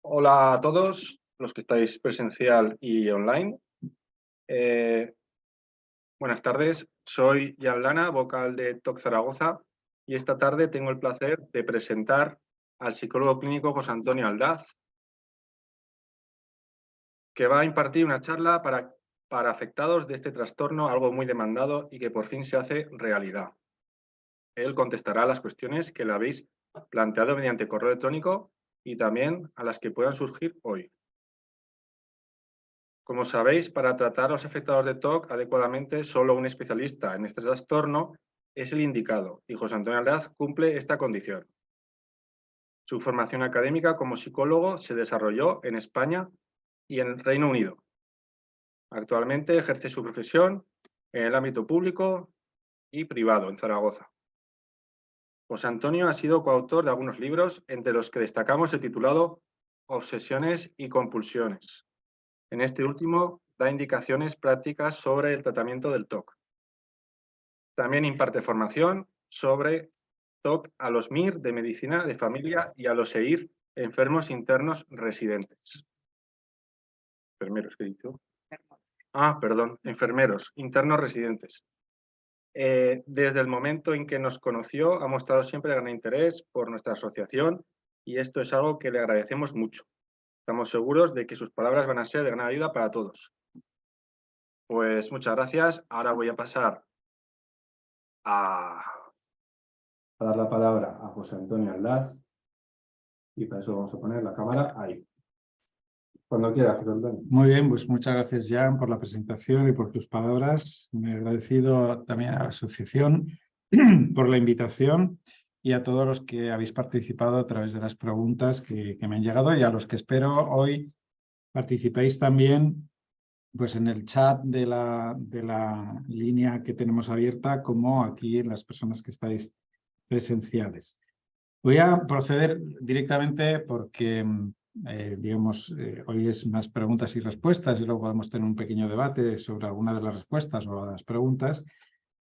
Hola a todos los que estáis presencial y online. Eh, Buenas tardes, soy Jan Lana, vocal de TOC Zaragoza, y esta tarde tengo el placer de presentar al psicólogo clínico José Antonio Aldaz, que va a impartir una charla para afectados de este trastorno, algo muy demandado y que por fin se hace realidad. Él contestará a las cuestiones que le habéis planteado mediante correo electrónico y también a las que puedan surgir hoy. Como sabéis, para tratar los afectados de TOC adecuadamente, solo un especialista en este trastorno es el indicado, y José Antonio Aldaz cumple esta condición. Su formación académica como psicólogo se desarrolló en España y en el Reino Unido. Actualmente ejerce su profesión en el ámbito público y privado en Zaragoza. José Antonio ha sido coautor de algunos libros, entre los que destacamos el titulado Obsesiones y compulsiones. En este último da indicaciones prácticas sobre el tratamiento del TOC. También imparte formación sobre TOC a los MIR de Medicina de Familia y a los EIR, enfermos internos residentes. Enfermeros, ¿qué he dicho? Perdón, enfermeros internos residentes. Desde el momento en que nos conoció, ha mostrado siempre gran interés por nuestra asociación y esto es algo que le agradecemos mucho. Estamos seguros de que sus palabras van a ser de gran ayuda para todos. Pues muchas gracias. Ahora voy a pasar a dar la palabra a José Antonio Aldaz y para eso vamos a poner la cámara ahí. Cuando quieras, José Antonio. Muy bien, pues muchas gracias, Jan, por la presentación y por tus palabras. Me he agradecido también a la asociación por la invitación y a todos los que habéis participado a través de las preguntas que me han llegado y a los que espero hoy participéis también pues, en el chat de la línea que tenemos abierta, como aquí en las personas que estáis presenciales. Voy a proceder directamente porque hoy es más preguntas y respuestas y luego podemos tener un pequeño debate sobre alguna de las respuestas o las preguntas.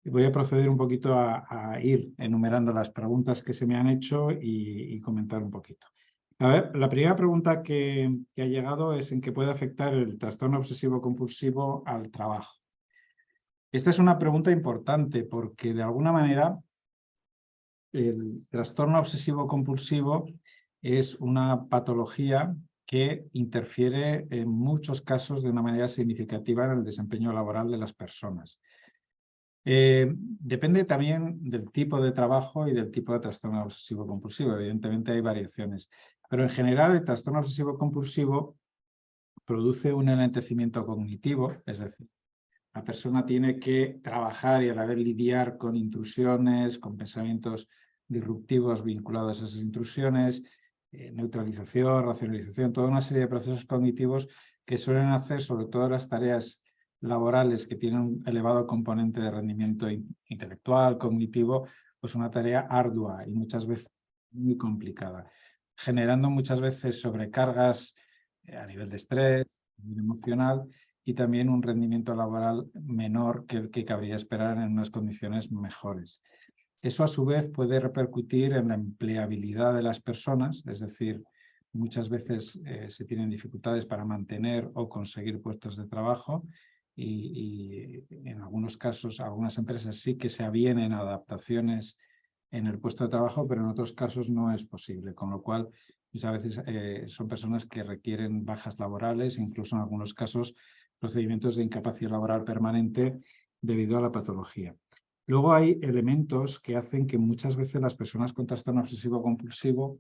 Y voy a proceder un poquito a ir enumerando las preguntas que se me han hecho y comentar un poquito. A ver, la primera pregunta que ha llegado es en qué puede afectar el trastorno obsesivo-compulsivo al trabajo. Esta es una pregunta importante porque de alguna manera el trastorno obsesivo-compulsivo es una patología que interfiere en muchos casos de una manera significativa en el desempeño laboral de las personas. Depende también del tipo de trabajo y del tipo de trastorno obsesivo-compulsivo. Evidentemente hay variaciones, pero en general el trastorno obsesivo-compulsivo produce un enlentecimiento cognitivo, es decir, la persona tiene que trabajar y a la vez lidiar con intrusiones, con pensamientos disruptivos vinculados a esas intrusiones, neutralización, racionalización, toda una serie de procesos cognitivos que suelen hacer, sobre todo las tareas laborales que tienen un elevado componente de rendimiento intelectual, cognitivo, pues una tarea ardua y muchas veces muy complicada, generando muchas veces sobrecargas a nivel de estrés, a nivel emocional, y también un rendimiento laboral menor que el que cabría esperar en unas condiciones mejores. Eso a su vez puede repercutir en la empleabilidad de las personas, es decir, muchas veces se tienen dificultades para mantener o conseguir puestos de trabajo y en algunos casos algunas empresas sí que se avienen a adaptaciones en el puesto de trabajo, pero en otros casos no es posible, con lo cual pues a veces son personas que requieren bajas laborales, incluso en algunos casos procedimientos de incapacidad laboral permanente debido a la patología. Luego hay elementos que hacen que muchas veces las personas con trastorno obsesivo-compulsivo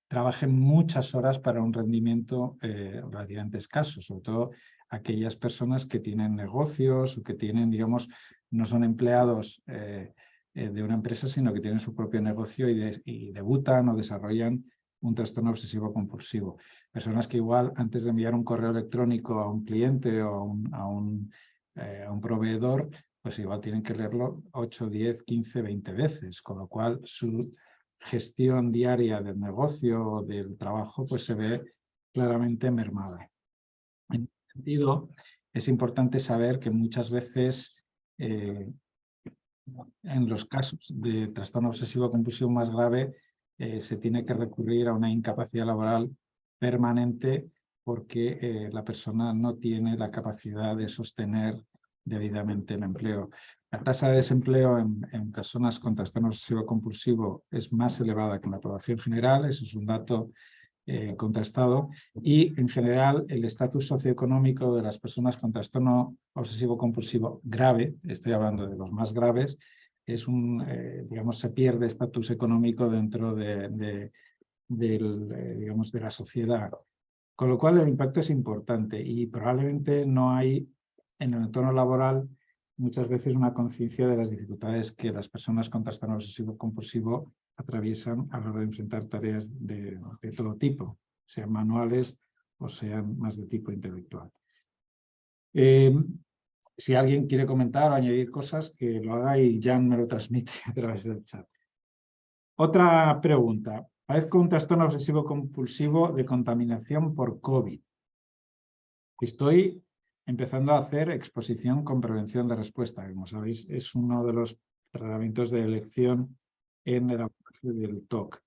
trabajen muchas horas para un rendimiento relativamente escaso, sobre todo aquellas personas que tienen negocios o que tienen, digamos, no son empleados de una empresa, sino que tienen su propio negocio y debutan o desarrollan un trastorno obsesivo-compulsivo. Personas que igual antes de enviar un correo electrónico a un cliente o a un proveedor, pues igual tienen que leerlo 8, 10, 15, 20 veces, con lo cual su gestión diaria del negocio o del trabajo pues se ve claramente mermada. En ese sentido, es importante saber que muchas veces en los casos de trastorno obsesivo compulsivo más grave se tiene que recurrir a una incapacidad laboral permanente porque la persona no tiene la capacidad de sostener debidamente el empleo. La tasa de desempleo en personas con trastorno obsesivo-compulsivo es más elevada que en la población general, eso es un dato contrastado, y en general el estatus socioeconómico de las personas con trastorno obsesivo-compulsivo grave, estoy hablando de los más graves, es digamos, se pierde estatus económico dentro digamos, de la sociedad. Con lo cual el impacto es importante y probablemente no hay en el entorno laboral muchas veces una conciencia de las dificultades que las personas con trastorno obsesivo-compulsivo atraviesan a la hora de enfrentar tareas de todo tipo, sean manuales o sean más de tipo intelectual. Si alguien quiere comentar o añadir cosas, que lo haga y Jan me lo transmite a través del chat. Otra pregunta. Padezco un trastorno obsesivo-compulsivo de contaminación por COVID. Estoy empezando a hacer exposición con prevención de respuesta. Como sabéis, es uno de los tratamientos de elección en el abordaje del TOC.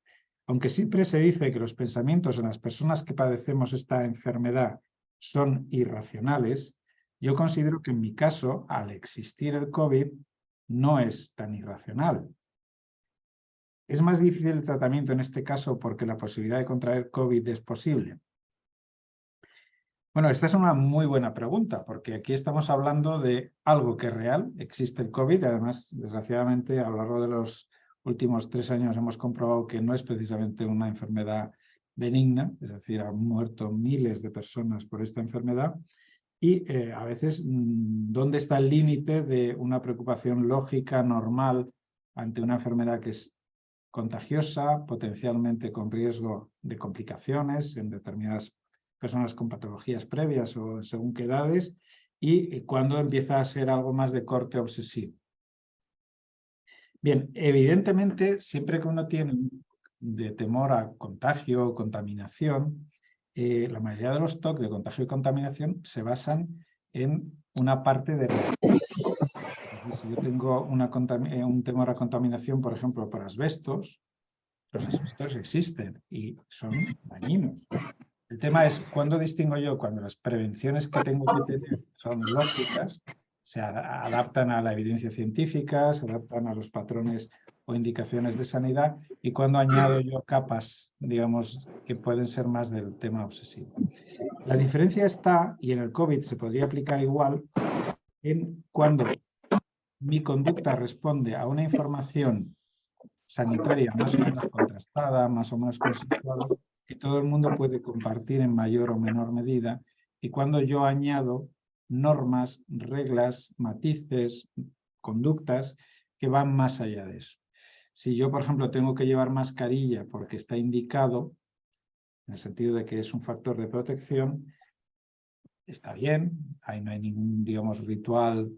Aunque siempre se dice que los pensamientos en las personas que padecemos esta enfermedad son irracionales, yo considero que en mi caso, al existir el COVID, no es tan irracional. ¿Es más difícil el tratamiento en este caso porque la posibilidad de contraer COVID es posible? Bueno, esta es una muy buena pregunta, porque aquí estamos hablando de algo que es real, existe el COVID, y además, desgraciadamente, a lo largo de los últimos 3 años hemos comprobado que no es precisamente una enfermedad benigna, es decir, han muerto miles de personas por esta enfermedad, y a veces, ¿dónde está el límite de una preocupación lógica, normal, ante una enfermedad que es contagiosa, potencialmente con riesgo de complicaciones en determinadas personas con patologías previas o según qué edades, y cuando empieza a ser algo más de corte obsesivo? Bien, evidentemente, siempre que uno tiene de temor a contagio o contaminación, la mayoría de los TOC de contagio y contaminación se basan en una parte de... Si yo tengo un temor a contaminación, por ejemplo, por asbestos, los asbestos existen y son dañinos. El tema es, ¿cuándo distingo yo cuando las prevenciones que tengo que tener son lógicas, se adaptan a la evidencia científica, se adaptan a los patrones o indicaciones de sanidad, y cuando añado yo capas, digamos, que pueden ser más del tema obsesivo? La diferencia está, y en el COVID se podría aplicar igual, en cuando mi conducta responde a una información sanitaria más o menos contrastada, más o menos consensuada, que todo el mundo puede compartir en mayor o menor medida, y cuando yo añado normas, reglas, matices, conductas que van más allá de eso. Si yo, por ejemplo, tengo que llevar mascarilla porque está indicado, en el sentido de que es un factor de protección, está bien, ahí no hay ningún, digamos, ritual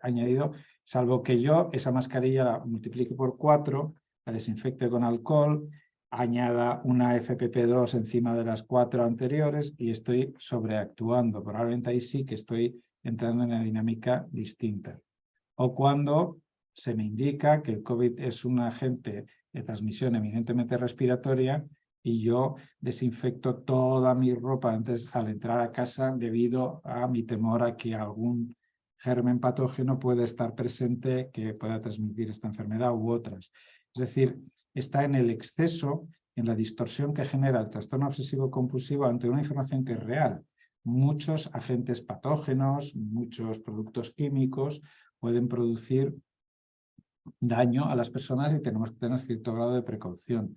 añadido, salvo que yo esa mascarilla la multiplique por 4, la desinfecte con alcohol, añada una FFP2 encima de las 4 anteriores y estoy sobreactuando. Probablemente ahí sí que estoy entrando en una dinámica distinta. O cuando se me indica que el COVID es un agente de transmisión eminentemente respiratoria y yo desinfecto toda mi ropa antes al entrar a casa debido a mi temor a que algún germen patógeno pueda estar presente que pueda transmitir esta enfermedad u otras. Es decir, está en el exceso, en la distorsión que genera el trastorno obsesivo-compulsivo ante una información que es real. Muchos agentes patógenos, muchos productos químicos pueden producir daño a las personas y tenemos que tener cierto grado de precaución.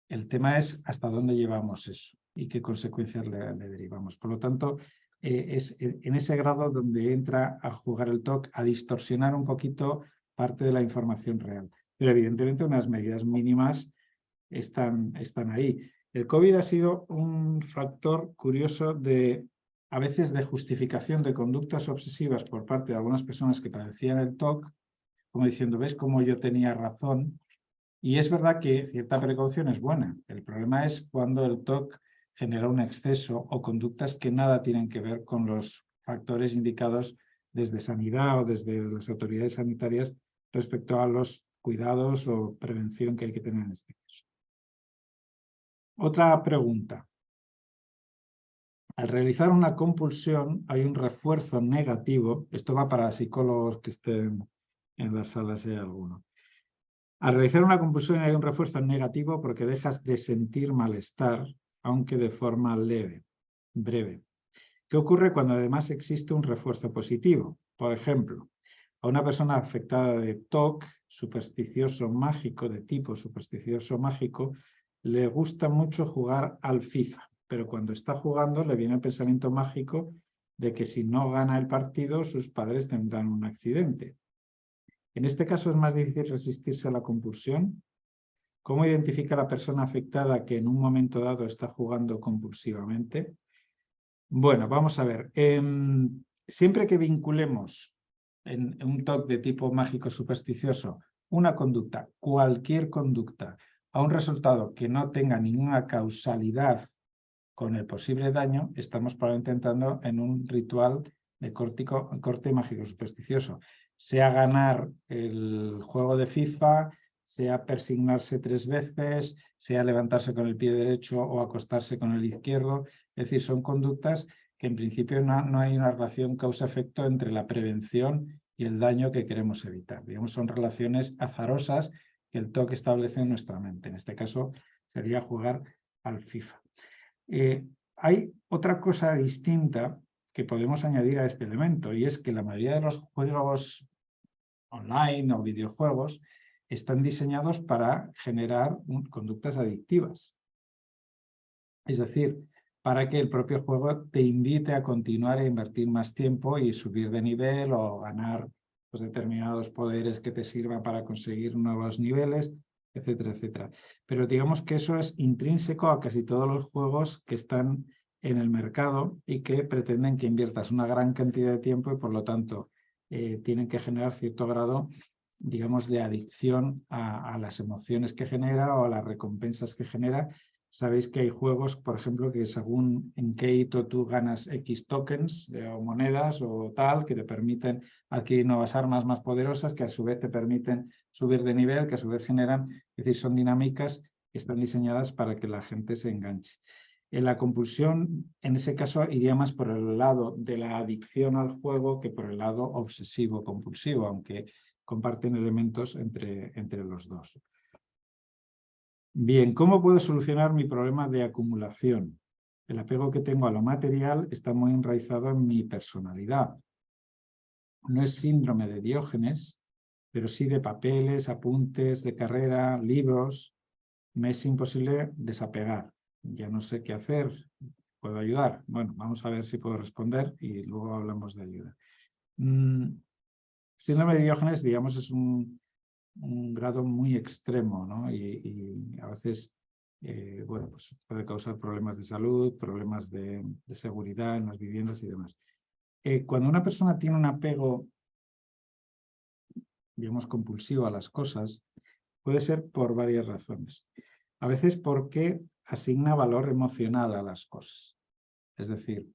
El tema es hasta dónde llevamos eso y qué consecuencias le derivamos. Por lo tanto, es en ese grado donde entra a jugar el TOC, a distorsionar un poquito parte de la información real. Pero evidentemente unas medidas mínimas están ahí. El COVID ha sido un factor curioso a veces de justificación de conductas obsesivas por parte de algunas personas que padecían el TOC, como diciendo, ¿ves cómo yo tenía razón? Y es verdad que cierta precaución es buena. El problema es cuando el TOC genera un exceso o conductas que nada tienen que ver con los factores indicados desde sanidad o desde las autoridades sanitarias respecto a los cuidados o prevención que hay que tener en este caso. Otra pregunta. Al realizar una compulsión hay un refuerzo negativo. Esto va para psicólogos que estén en la sala, si hay alguno. Al realizar una compulsión hay un refuerzo negativo porque dejas de sentir malestar, aunque de forma leve, breve. ¿Qué ocurre cuando además existe un refuerzo positivo? Por ejemplo, a una persona afectada de TOC, supersticioso mágico, de tipo supersticioso mágico, le gusta mucho jugar al FIFA, pero cuando está jugando le viene el pensamiento mágico de que si no gana el partido sus padres tendrán un accidente. En este caso es más difícil resistirse a la compulsión. ¿Cómo identifica la persona afectada que en un momento dado está jugando compulsivamente? Bueno, vamos a ver. Siempre que vinculemos en un TOC de tipo mágico supersticioso una conducta, cualquier conducta, a un resultado que no tenga ninguna causalidad con el posible daño, estamos probablemente entrando en un ritual de corte mágico supersticioso. Sea ganar el juego de FIFA, sea persignarse 3 veces, sea levantarse con el pie derecho o acostarse con el izquierdo. Es decir, son conductas que en principio no hay una relación causa-efecto entre la prevención y el daño que queremos evitar. Digamos, son relaciones azarosas que el TOC establece en nuestra mente. En este caso sería jugar al FIFA. Hay otra cosa distinta que podemos añadir a este elemento, y es que la mayoría de los juegos online o videojuegos están diseñados para generar conductas adictivas. Es decir, para que el propio juego te invite a continuar a invertir más tiempo y subir de nivel o ganar determinados poderes que te sirvan para conseguir nuevos niveles, etcétera, etcétera. Pero digamos que eso es intrínseco a casi todos los juegos que están en el mercado y que pretenden que inviertas una gran cantidad de tiempo y por lo tanto tienen que generar cierto grado, digamos, de adicción a las emociones que genera o a las recompensas que genera. Sabéis que hay juegos, por ejemplo, que según en qué hito tú ganas X tokens o monedas o tal, que te permiten adquirir nuevas armas más poderosas, que a su vez te permiten subir de nivel, que a su vez generan, es decir, son dinámicas que están diseñadas para que la gente se enganche. En la compulsión, en ese caso, iría más por el lado de la adicción al juego que por el lado obsesivo-compulsivo, aunque comparten elementos entre los dos. Bien, ¿cómo puedo solucionar mi problema de acumulación? El apego que tengo a lo material está muy enraizado en mi personalidad. No es síndrome de Diógenes, pero sí de papeles, apuntes de carrera, libros. Me es imposible desapegar. Ya no sé qué hacer. ¿Puedo ayudar? Bueno, vamos a ver si puedo responder y luego hablamos de ayuda. Síndrome de Diógenes, digamos, es un grado muy extremo, ¿no? Y a veces bueno, pues puede causar problemas de salud, problemas de seguridad en las viviendas y demás. Cuando una persona tiene un apego, digamos, compulsivo a las cosas, puede ser por varias razones. A veces porque asigna valor emocional a las cosas. Es decir,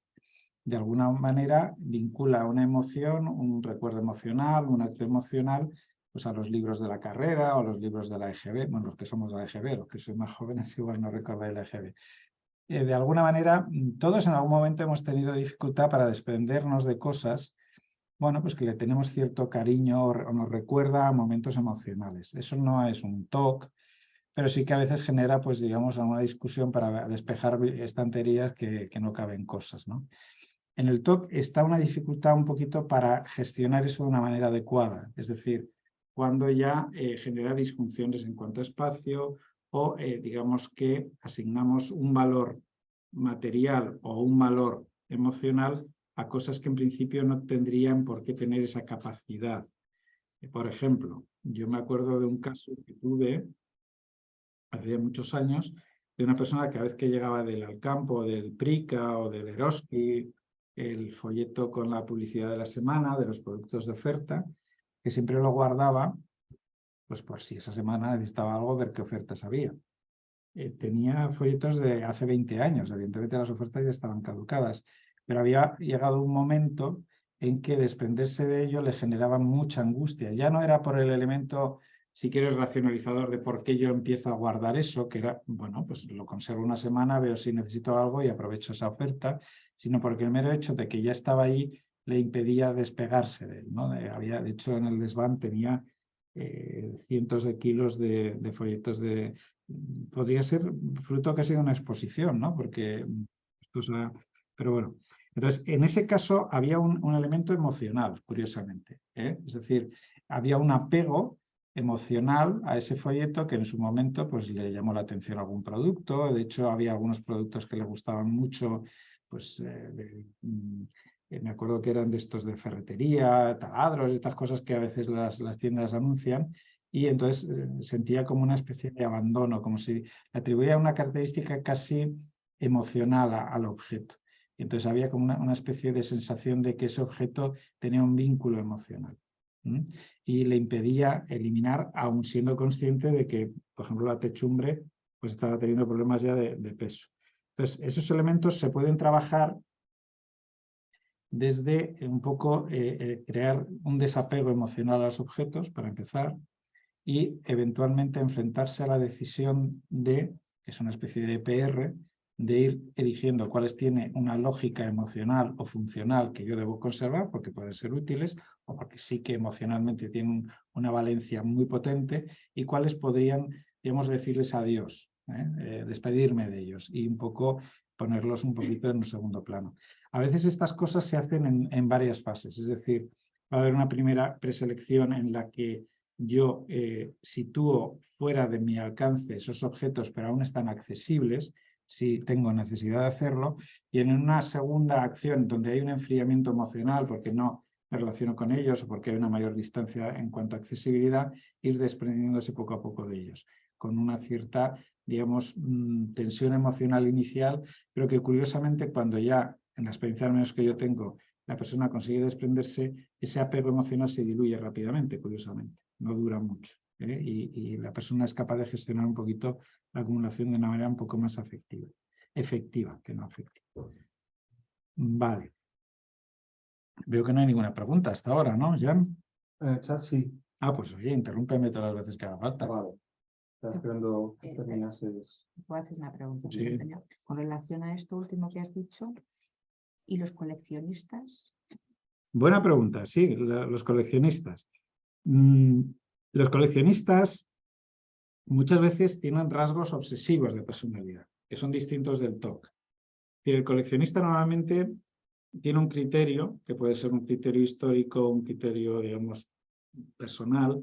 de alguna manera vincula una emoción, un recuerdo emocional, un acto emocional, pues a los libros de la carrera o los libros de la EGB. Bueno, los que somos de la EGB, los que sois más jóvenes igual no recordáis la EGB. De alguna manera, todos en algún momento hemos tenido dificultad para desprendernos de cosas, bueno, pues que le tenemos cierto cariño o nos recuerda a momentos emocionales. Eso no es un TOC, pero sí que a veces genera, pues digamos, alguna discusión para despejar estanterías que no caben cosas, ¿no? En el TOC está una dificultad un poquito para gestionar eso de una manera adecuada, es decir, cuando ya genera disfunciones en cuanto a espacio o digamos que asignamos un valor material o un valor emocional a cosas que en principio no tendrían por qué tener esa capacidad. Por ejemplo, yo me acuerdo de un caso que tuve hace muchos años de una persona que cada vez que llegaba del Alcampo, del Prica o del Eroski, el folleto con la publicidad de la semana, de los productos de oferta, que siempre lo guardaba, pues por si esa semana necesitaba algo, ver qué ofertas había. Tenía folletos de hace 20 años, evidentemente las ofertas ya estaban caducadas, pero había llegado un momento en que desprenderse de ello le generaba mucha angustia. Ya no era por el elemento si quieres, racionalizador de por qué yo empiezo a guardar eso, que era, bueno, pues lo conservo una semana, veo si necesito algo y aprovecho esa oferta, sino porque el mero hecho de que ya estaba ahí le impedía despegarse de él, ¿no? De hecho, en el desván tenía cientos de kilos de folletos de... Podría ser fruto casi de una exposición, ¿no? Porque pero bueno, entonces, en ese caso había un elemento emocional, curiosamente, ¿eh? Es decir, había un apego emocional a ese folleto que en su momento pues, le llamó la atención a algún producto. De hecho, había algunos productos que le gustaban mucho, pues me acuerdo que eran de estos de ferretería, taladros, estas cosas que a veces las tiendas anuncian, y entonces sentía como una especie de abandono, como si le atribuía una característica casi emocional al objeto. Y entonces había como una especie de sensación de que ese objeto tenía un vínculo emocional. Y le impedía eliminar, aun siendo consciente de que, por ejemplo, la techumbre pues estaba teniendo problemas ya de peso. Entonces, esos elementos se pueden trabajar desde un poco crear un desapego emocional a los objetos, para empezar, y eventualmente enfrentarse a la decisión de, que es una especie de PR, de ir eligiendo cuáles tienen una lógica emocional o funcional que yo debo conservar porque pueden ser útiles o porque sí que emocionalmente tienen una valencia muy potente, y cuáles podrían, digamos, decirles adiós, despedirme de ellos y un poco ponerlos un poquito en un segundo plano. A veces estas cosas se hacen en varias fases, es decir, va a haber una primera preselección en la que yo sitúo fuera de mi alcance esos objetos, pero aún están accesibles si tengo necesidad de hacerlo, y en una segunda acción donde hay un enfriamiento emocional porque no me relaciono con ellos o porque hay una mayor distancia en cuanto a accesibilidad, ir desprendiéndose poco a poco de ellos, con una cierta, digamos, tensión emocional inicial, pero que curiosamente cuando ya, en la experiencia al menos que yo tengo, la persona consigue desprenderse, ese apego emocional se diluye rápidamente, curiosamente. No dura mucho, ¿eh? Y la persona es capaz de gestionar un poquito la acumulación de una manera un poco más efectiva que no afectiva. Vale. Veo que no hay ninguna pregunta hasta ahora, ¿no, Jan? En el chat sí. Ah, pues oye, interrúmpeme todas las veces que haga falta. Vale. Está esperando que terminases. Puedo hacer una pregunta. Sí. Con relación a esto último que has dicho, ¿y los coleccionistas? Buena pregunta, sí, los coleccionistas. Los coleccionistas muchas veces tienen rasgos obsesivos de personalidad, que son distintos del TOC. El coleccionista normalmente tiene un criterio, que puede ser un criterio histórico, un criterio, digamos, personal,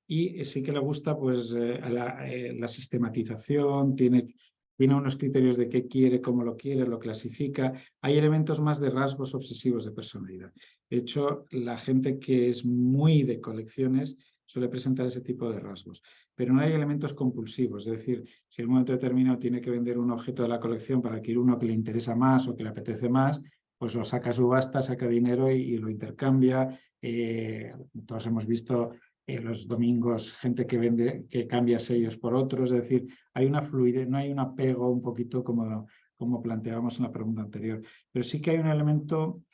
y sí que le gusta pues, la sistematización, tiene unos criterios de qué quiere, cómo lo quiere, lo clasifica. Hay elementos más de rasgos obsesivos de personalidad. De hecho, la gente que es muy de colecciones suele presentar ese tipo de rasgos. Pero no hay elementos compulsivos, es decir, si en un momento determinado tiene que vender un objeto de la colección para adquirir uno que le interesa más o que le apetece más, pues lo saca a subasta, saca dinero y lo intercambia. Todos hemos visto los domingos gente que cambia sellos por otros, es decir, hay una fluidez, no hay un apego un poquito como planteábamos en la pregunta anterior, pero sí que hay un elemento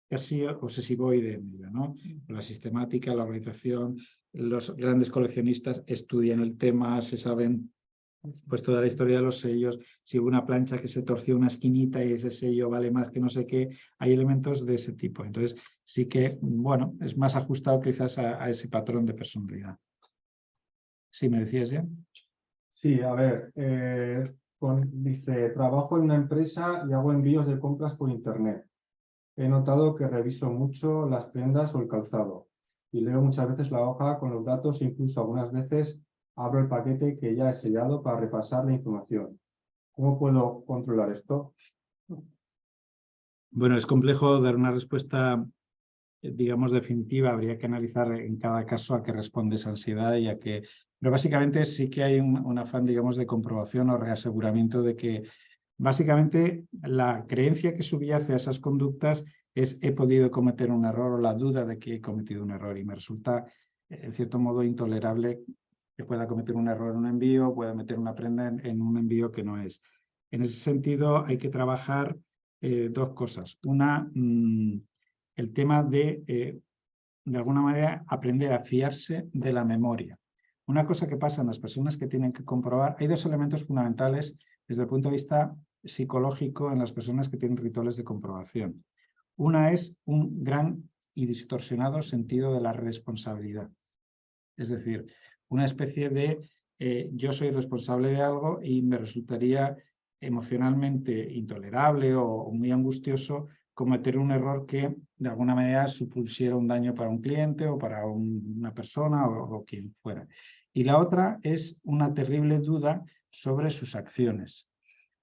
casi obsesivoide en ello, ¿no? La sistemática, la organización, los grandes coleccionistas estudian el tema, se saben pues toda la historia de los sellos, si hubo una plancha que se torció una esquinita y ese sello vale más que no sé qué, hay elementos de ese tipo. Entonces sí que, bueno, es más ajustado quizás a ese patrón de personalidad. ¿Sí me decías ya? Sí, a ver, dice, trabajo en una empresa y hago envíos de compras por internet. He notado que reviso mucho las prendas o el calzado y leo muchas veces la hoja con los datos, incluso algunas veces abro el paquete que ya he sellado para repasar la información. ¿Cómo puedo controlar esto? Bueno, es complejo dar una respuesta, digamos, definitiva. Habría que analizar en cada caso a qué responde esa ansiedad y a qué... Pero básicamente sí que hay un afán, digamos, de comprobación o reaseguramiento de que básicamente la creencia que subyace a esas conductas es he podido cometer un error, o la duda de que he cometido un error, y me resulta en cierto modo intolerable que pueda cometer un error en un envío, pueda meter una prenda en un envío que no es. En ese sentido hay que trabajar dos cosas. Una, el tema de alguna manera aprender a fiarse de la memoria. Una cosa que pasa en las personas que tienen que comprobar, hay dos elementos fundamentales desde el punto de vista psicológico en las personas que tienen rituales de comprobación. Una es un gran y distorsionado sentido de la responsabilidad. Es decir, una especie de yo soy responsable de algo y me resultaría emocionalmente intolerable o muy angustioso cometer un error que de alguna manera supusiera un daño para un cliente o para una persona o quien fuera. Y la otra es una terrible duda sobre sus acciones.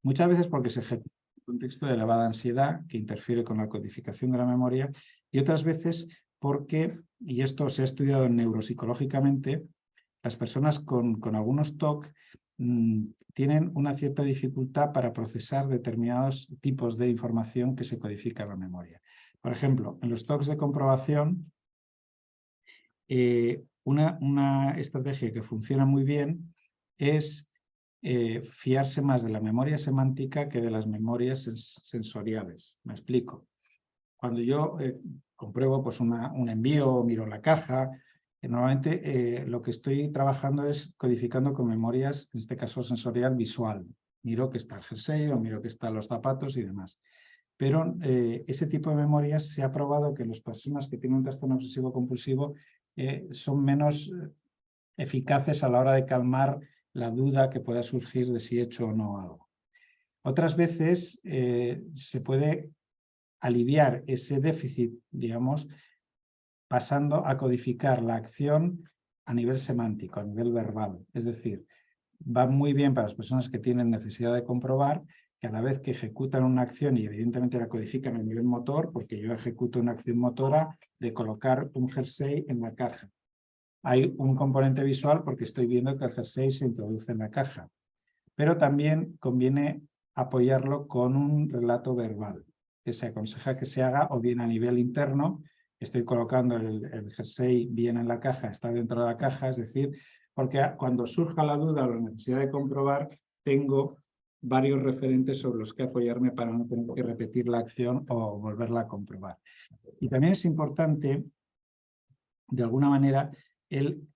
Muchas veces porque se ejecuta en un contexto de elevada ansiedad que interfiere con la codificación de la memoria y otras veces porque, y esto se ha estudiado neuropsicológicamente, las personas con algunos TOC tienen una cierta dificultad para procesar determinados tipos de información que se codifica en la memoria. Por ejemplo, en los TOCs de comprobación, una estrategia que funciona muy bien es fiarse más de la memoria semántica que de las memorias sensoriales. Me explico. Cuando yo compruebo pues, un envío, miro la caja, normalmente lo que estoy trabajando es codificando con memorias, en este caso sensorial visual. Miro que está el jersey o miro que están los zapatos y demás. Pero ese tipo de memorias se ha probado que las personas que tienen un trastorno obsesivo compulsivo son menos eficaces a la hora de calmar la duda que pueda surgir de si he hecho o no algo. Otras veces se puede aliviar ese déficit, digamos, pasando a codificar la acción a nivel semántico, a nivel verbal. Es decir, va muy bien para las personas que tienen necesidad de comprobar que a la vez que ejecutan una acción y evidentemente la codifican a nivel motor, porque yo ejecuto una acción motora de colocar un jersey en la caja. Hay un componente visual porque estoy viendo que el jersey se introduce en la caja. Pero también conviene apoyarlo con un relato verbal, que se aconseja que se haga o bien a nivel interno, estoy colocando el jersey bien en la caja, está dentro de la caja, es decir, porque cuando surja la duda o la necesidad de comprobar, tengo varios referentes sobre los que apoyarme para no tener que repetir la acción o volverla a comprobar. Y también es importante, de alguna manera, el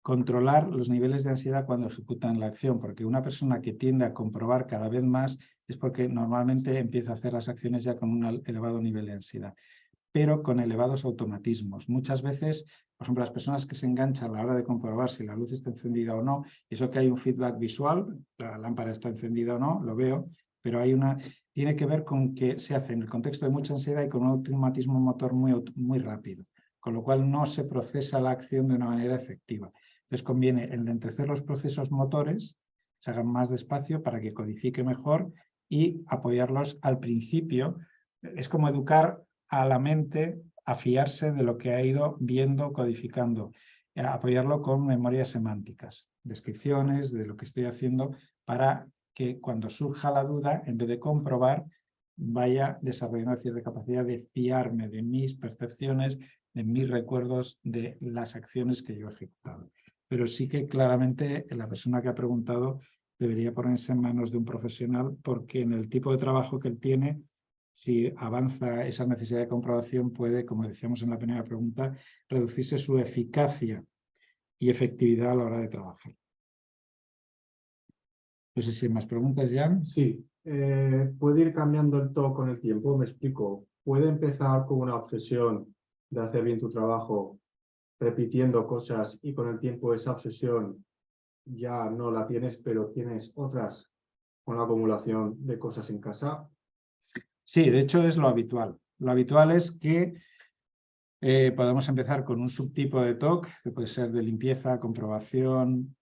controlar los niveles de ansiedad cuando ejecutan la acción, porque una persona que tiende a comprobar cada vez más es porque normalmente empieza a hacer las acciones ya con un elevado nivel de ansiedad, pero con elevados automatismos. Muchas veces, por ejemplo, las personas que se enganchan a la hora de comprobar si la luz está encendida o no, eso que hay un feedback visual, la lámpara está encendida o no, lo veo, pero tiene que ver con que se hace en el contexto de mucha ansiedad y con un automatismo motor muy rápido, con lo cual no se procesa la acción de una manera efectiva. Les conviene enlentecer los procesos motores, se hagan más despacio para que codifique mejor y apoyarlos al principio. Es como educar a la mente a fiarse de lo que ha ido viendo, codificando, apoyarlo con memorias semánticas, descripciones de lo que estoy haciendo para que cuando surja la duda, en vez de comprobar, vaya desarrollando cierta capacidad de fiarme de mis percepciones, de mis recuerdos, de las acciones que yo he ejecutado. Pero sí que claramente la persona que ha preguntado debería ponerse en manos de un profesional porque en el tipo de trabajo que él tiene, si avanza esa necesidad de comprobación, puede, como decíamos en la primera pregunta, reducirse su eficacia y efectividad a la hora de trabajar. No sé si hay más preguntas, Jan. Sí, puede ir cambiando el TOC con el tiempo, me explico. Puede empezar con una obsesión de hacer bien tu trabajo, repitiendo cosas y con el tiempo esa obsesión ya no la tienes, pero tienes otras con la acumulación de cosas en casa. Sí, de hecho es lo habitual. Lo habitual es que podemos empezar con un subtipo de TOC, que puede ser de limpieza, comprobación,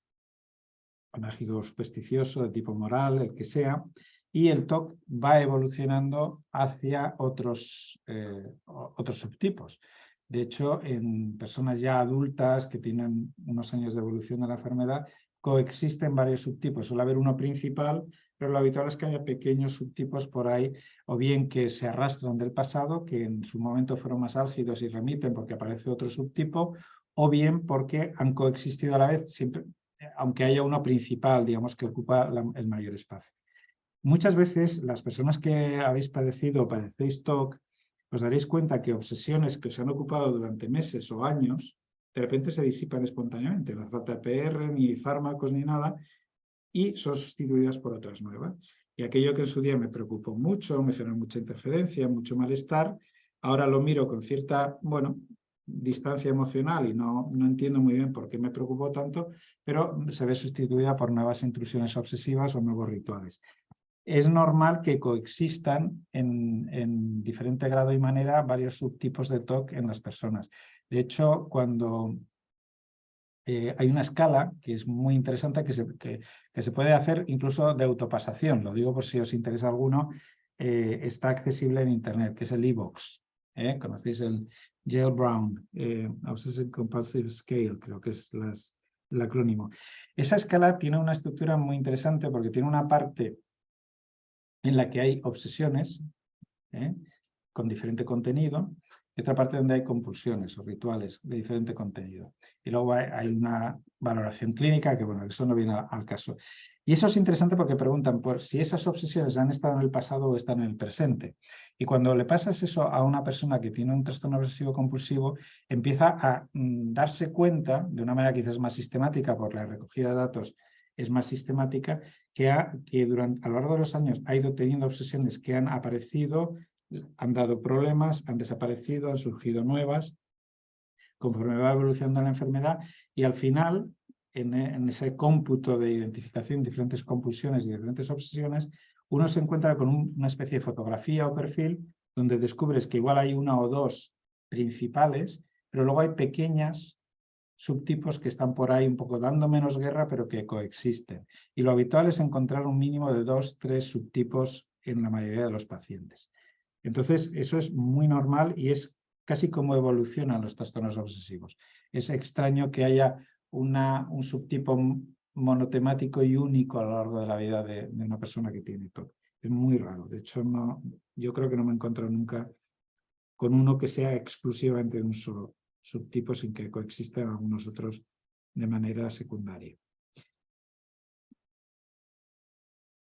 mágico supersticioso, de tipo moral, el que sea, y el TOC va evolucionando hacia otros subtipos. De hecho, en personas ya adultas que tienen unos años de evolución de la enfermedad, coexisten varios subtipos. Suele haber uno principal, pero lo habitual es que haya pequeños subtipos por ahí, o bien que se arrastran del pasado, que en su momento fueron más álgidos y remiten porque aparece otro subtipo, o bien porque han coexistido a la vez, siempre, aunque haya uno principal, digamos, que ocupa el mayor espacio. Muchas veces las personas que habéis padecido o padecéis TOC, os daréis cuenta que obsesiones que os han ocupado durante meses o años, de repente se disipan espontáneamente, no hace falta PR, ni fármacos, ni nada, y son sustituidas por otras nuevas. Y aquello que en su día me preocupó mucho, me generó mucha interferencia, mucho malestar, ahora lo miro con cierta, bueno, distancia emocional y no entiendo muy bien por qué me preocupó tanto, pero se ve sustituida por nuevas intrusiones obsesivas o nuevos rituales. Es normal que coexistan en diferente grado y manera varios subtipos de TOC en las personas. De hecho, cuando hay una escala que es muy interesante que se puede hacer incluso de autopasación, lo digo por si os interesa alguno, está accesible en internet, que es el iVox. Conocéis el Yale Brown, Obsessive Compulsive Scale, creo que es el acrónimo. Esa escala tiene una estructura muy interesante porque tiene una parte en la que hay obsesiones con diferente contenido, y otra parte donde hay compulsiones o rituales de diferente contenido. Y luego hay una valoración clínica, que bueno, eso no viene al caso. Y eso es interesante porque preguntan por si esas obsesiones han estado en el pasado o están en el presente. Y cuando le pasas eso a una persona que tiene un trastorno obsesivo compulsivo, empieza a darse cuenta, de una manera quizás más sistemática, por la recogida de datos es más sistemática, que a lo largo de los años ha ido teniendo obsesiones que han aparecido, han dado problemas, han desaparecido, han surgido nuevas, conforme va evolucionando la enfermedad, y al final, en ese cómputo de identificación de diferentes compulsiones y diferentes obsesiones, uno se encuentra con una especie de fotografía o perfil donde descubres que igual hay una o dos principales, pero luego hay pequeñas subtipos que están por ahí un poco dando menos guerra, pero que coexisten. Y lo habitual es encontrar un mínimo de 2 o 3 subtipos en la mayoría de los pacientes. Entonces, eso es muy normal y es casi como evolucionan los trastornos obsesivos. Es extraño que haya un subtipo monotemático y único a lo largo de la vida de una persona que tiene TOC. Es muy raro. De hecho, yo creo que no me he encontrado nunca con uno que sea exclusivamente de un solo subtipo sin que coexistan algunos otros de manera secundaria.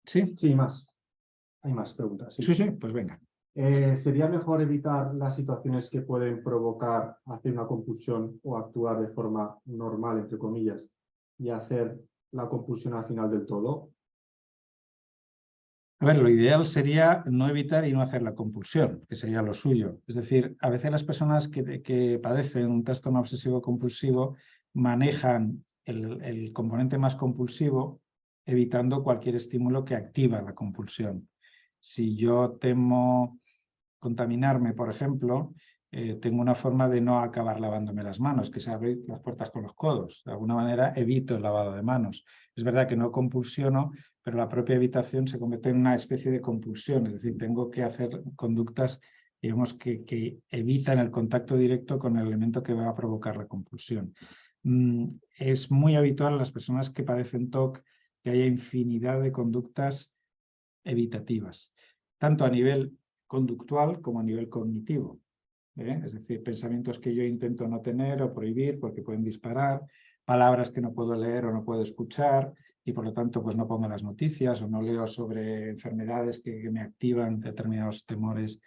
¿Sí? Sí, más. Hay más preguntas. Sí, sí, pues venga. ¿Sería mejor evitar las situaciones que pueden provocar hacer una compulsión o actuar de forma normal, entre comillas, y hacer la compulsión al final del todo? A ver, lo ideal sería no evitar y no hacer la compulsión, que sería lo suyo. Es decir, a veces las personas que padecen un trastorno obsesivo compulsivo manejan el componente más compulsivo evitando cualquier estímulo que activa la compulsión. Si yo temo contaminarme, por ejemplo, tengo una forma de no acabar lavándome las manos, que es abrir las puertas con los codos. De alguna manera evito el lavado de manos. Es verdad que no compulsiono, pero la propia evitación se convierte en una especie de compulsión, es decir, tengo que hacer conductas, digamos, que evitan el contacto directo con el elemento que va a provocar la compulsión. Es muy habitual en las personas que padecen TOC que haya infinidad de conductas evitativas, tanto a nivel conductual como a nivel cognitivo. Es decir, pensamientos que yo intento no tener o prohibir porque pueden disparar, palabras que no puedo leer o no puedo escuchar y por lo tanto pues no pongo las noticias o no leo sobre enfermedades que me activan determinados temores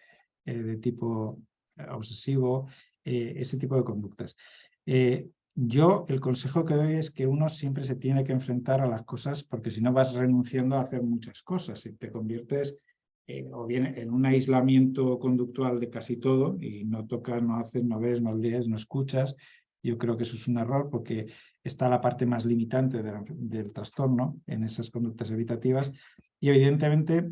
de tipo obsesivo, ese tipo de conductas. Yo el consejo que doy es que uno siempre se tiene que enfrentar a las cosas porque si no vas renunciando a hacer muchas cosas y te conviertes o bien en un aislamiento conductual de casi todo y no tocas, no haces, no ves, no lees, no escuchas. Yo creo que eso es un error porque está la parte más limitante del trastorno en esas conductas evitativas y evidentemente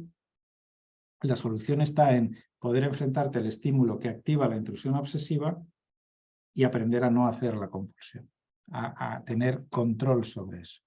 la solución está en poder enfrentarte al estímulo que activa la intrusión obsesiva y aprender a no hacer la compulsión, a tener control sobre eso.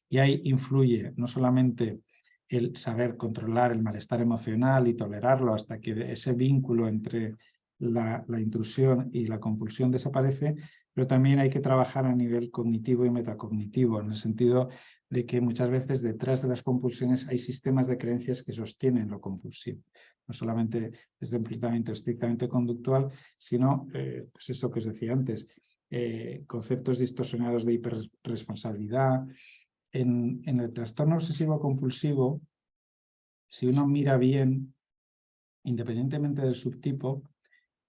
Y ahí influye no solamente el saber controlar el malestar emocional y tolerarlo hasta que ese vínculo entre la intrusión y la compulsión desaparece, pero también hay que trabajar a nivel cognitivo y metacognitivo, en el sentido de que muchas veces detrás de las compulsiones hay sistemas de creencias que sostienen lo compulsivo. No solamente desde un planteamiento estrictamente conductual, sino, pues eso que os decía antes, conceptos distorsionados de hiperresponsabilidad. En el trastorno obsesivo compulsivo, si uno mira bien, independientemente del subtipo,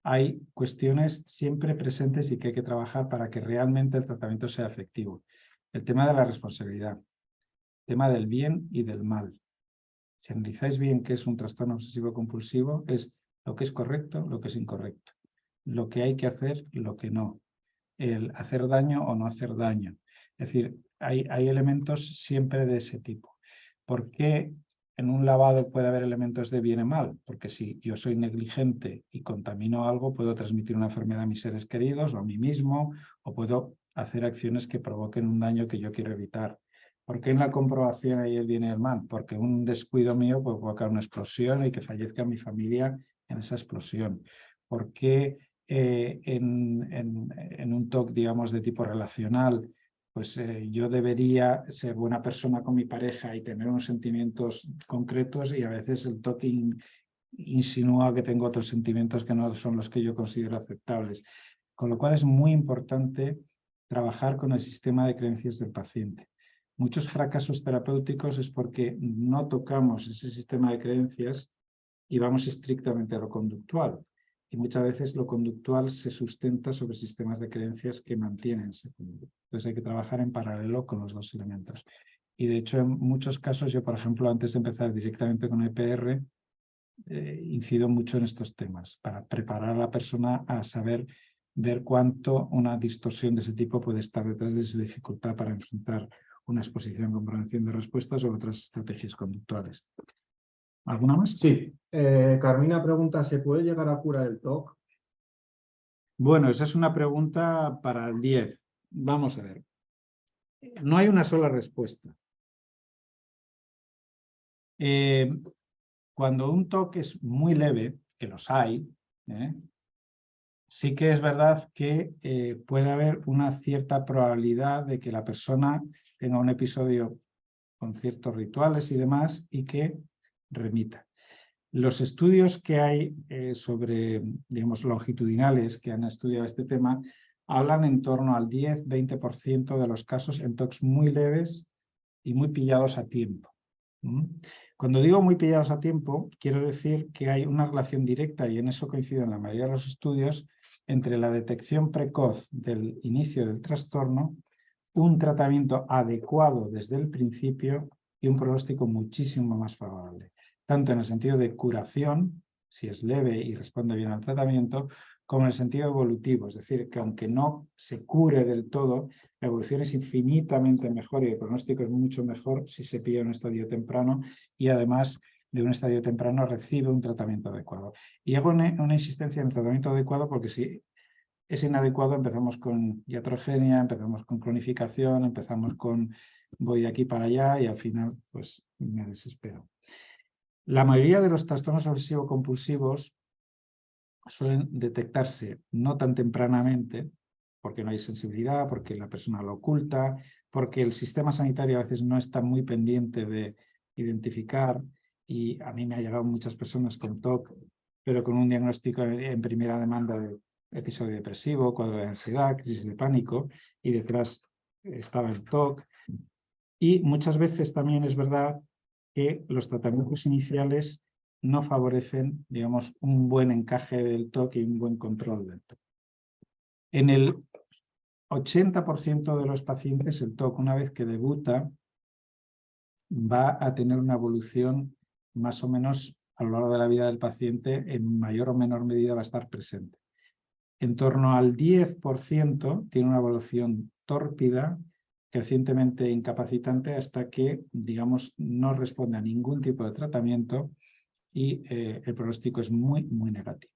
hay cuestiones siempre presentes y que hay que trabajar para que realmente el tratamiento sea efectivo. El tema de la responsabilidad, el tema del bien y del mal. Si analizáis bien qué es un trastorno obsesivo compulsivo, es lo que es correcto, lo que es incorrecto, lo que hay que hacer, lo que no, el hacer daño o no hacer daño. Es decir, hay elementos siempre de ese tipo. ¿Por qué en un lavado puede haber elementos de bien y mal? Porque si yo soy negligente y contamino algo, puedo transmitir una enfermedad a mis seres queridos o a mí mismo, o puedo hacer acciones que provoquen un daño que yo quiero evitar. ¿Por qué en la comprobación hay el bien y el mal? Porque un descuido mío puede provocar una explosión y que fallezca mi familia en esa explosión. ¿Por qué en un TOC, digamos, de tipo relacional, pues yo debería ser buena persona con mi pareja y tener unos sentimientos concretos y a veces el TOC insinúa que tengo otros sentimientos que no son los que yo considero aceptables? Con lo cual es muy importante trabajar con el sistema de creencias del paciente. Muchos fracasos terapéuticos es porque no tocamos ese sistema de creencias y vamos estrictamente a lo conductual. Y muchas veces lo conductual se sustenta sobre sistemas de creencias que mantienen ese conducto. Entonces hay que trabajar en paralelo con los dos elementos. Y de hecho en muchos casos yo, por ejemplo, antes de empezar directamente con EPR, incido mucho en estos temas para preparar a la persona a saber ver cuánto una distorsión de ese tipo puede estar detrás de su dificultad para enfrentar una exposición con prevención de respuestas o otras estrategias conductuales. ¿Alguna más? Sí. Carmina pregunta, ¿se puede llegar a curar el TOC? Bueno, esa es una pregunta para el 10. Vamos a ver. No hay una sola respuesta. Cuando un TOC es muy leve, que los hay, sí que es verdad que puede haber una cierta probabilidad de que la persona tenga un episodio con ciertos rituales y demás y que remita. Los estudios que hay sobre, digamos, longitudinales que han estudiado este tema hablan en torno al 10-20% de los casos en TOCs muy leves y muy pillados a tiempo. Cuando digo muy pillados a tiempo, quiero decir que hay una relación directa, y en eso coinciden la mayoría de los estudios, entre la detección precoz del inicio del trastorno, un tratamiento adecuado desde el principio y un pronóstico muchísimo más favorable, tanto en el sentido de curación, si es leve y responde bien al tratamiento, como en el sentido evolutivo, es decir, que aunque no se cure del todo, la evolución es infinitamente mejor y el pronóstico es mucho mejor si se pilla en un estadio temprano y además de un estadio temprano recibe un tratamiento adecuado. Y hago una insistencia en el tratamiento adecuado porque si es inadecuado empezamos con iatrogenia, empezamos con clonificación, empezamos con voy de aquí para allá y al final pues me desespero. La mayoría de los trastornos obsesivo-compulsivos suelen detectarse no tan tempranamente, porque no hay sensibilidad, porque la persona lo oculta, porque el sistema sanitario a veces no está muy pendiente de identificar, y a mí me ha llegado muchas personas con TOC, pero con un diagnóstico en primera demanda de episodio depresivo, cuadro de ansiedad, crisis de pánico, y detrás estaba el TOC. Y muchas veces también es verdad que los tratamientos iniciales no favorecen, digamos, un buen encaje del TOC y un buen control del TOC. En el 80% de los pacientes, el TOC, una vez que debuta, va a tener una evolución más o menos a lo largo de la vida del paciente, en mayor o menor medida va a estar presente. En torno al 10% tiene una evolución tórpida, crecientemente incapacitante, hasta que, digamos, no responde a ningún tipo de tratamiento y el pronóstico es muy, muy negativo.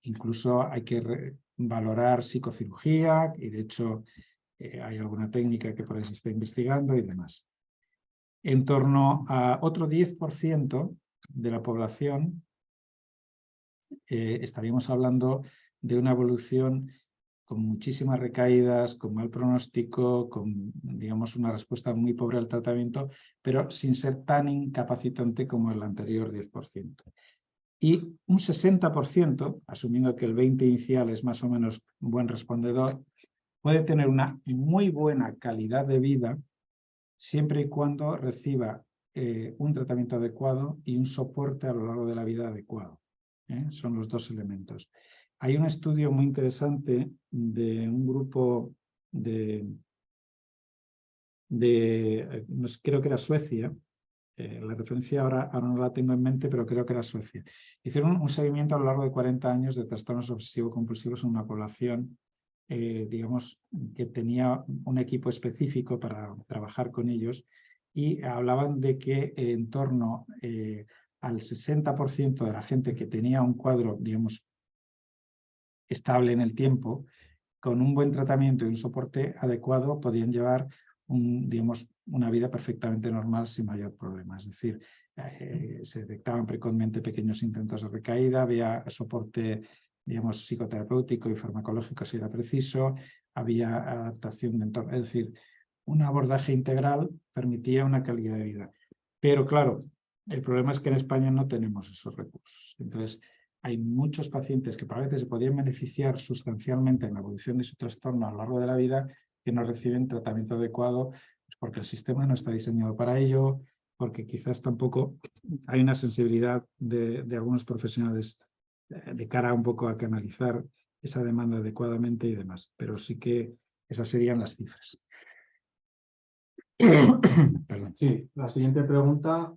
Incluso hay que valorar psicocirugía y, de hecho, hay alguna técnica que por ahí se está investigando y demás. En torno a otro 10% de la población estaríamos hablando de una evolución con muchísimas recaídas, con mal pronóstico, con, digamos, una respuesta muy pobre al tratamiento, pero sin ser tan incapacitante como el anterior 10%. Y un 60%, asumiendo que el 20% inicial es más o menos un buen respondedor, puede tener una muy buena calidad de vida siempre y cuando reciba un tratamiento adecuado y un soporte a lo largo de la vida adecuado. Son los dos elementos. Hay un estudio muy interesante de un grupo creo que era Suecia. La referencia ahora no la tengo en mente, pero creo que era Suecia. Hicieron un seguimiento a lo largo de 40 años de trastornos obsesivo-compulsivos en una población, digamos, que tenía un equipo específico para trabajar con ellos, y hablaban de que en torno al 60% de la gente que tenía un cuadro, digamos, estable en el tiempo, con un buen tratamiento y un soporte adecuado, podían llevar digamos, una vida perfectamente normal sin mayor problema. Es decir, se detectaban precozmente pequeños intentos de recaída, había soporte, digamos, psicoterapéutico y farmacológico si era preciso, había adaptación de entorno. Es decir, un abordaje integral permitía una calidad de vida. Pero claro, el problema es que en España no tenemos esos recursos. Entonces, hay muchos pacientes que probablemente se podían beneficiar sustancialmente en la evolución de su trastorno a lo largo de la vida, que no reciben tratamiento adecuado, pues porque el sistema no está diseñado para ello, porque quizás tampoco hay una sensibilidad de algunos profesionales de cara un poco a canalizar esa demanda adecuadamente y demás. Pero sí que esas serían las cifras. Perdón. Sí, la siguiente pregunta.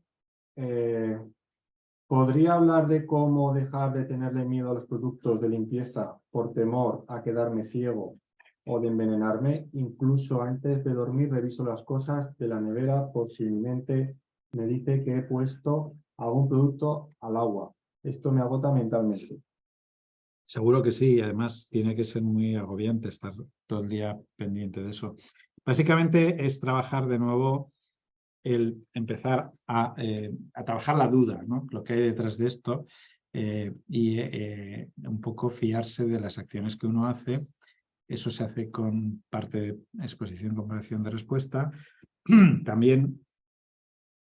¿Podría hablar de cómo dejar de tenerle miedo a los productos de limpieza por temor a quedarme ciego o de envenenarme? Incluso antes de dormir reviso las cosas de la nevera por si mi mente me dice que he puesto algún producto al agua. Esto me agota mentalmente. Seguro que sí, y además tiene que ser muy agobiante estar todo el día pendiente de eso. Básicamente es trabajar de nuevo el empezar a trabajar la duda, ¿no? Lo que hay detrás de esto, y un poco fiarse de las acciones que uno hace. Eso se hace con parte de exposición, comparación de respuesta. También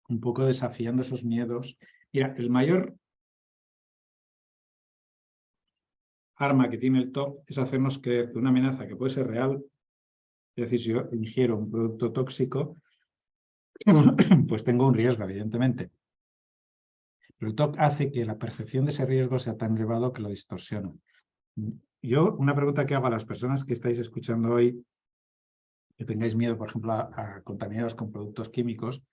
un poco desafiando esos miedos. Mira, el mayor arma que tiene el TOC es hacernos creer que una amenaza que puede ser real, es decir, si yo ingiero un producto tóxico, pues tengo un riesgo, evidentemente. Pero el TOC hace que la percepción de ese riesgo sea tan elevado que lo distorsiona. Yo, una pregunta que hago a las personas que estáis escuchando hoy, que tengáis miedo, por ejemplo, a contaminados con productos químicos,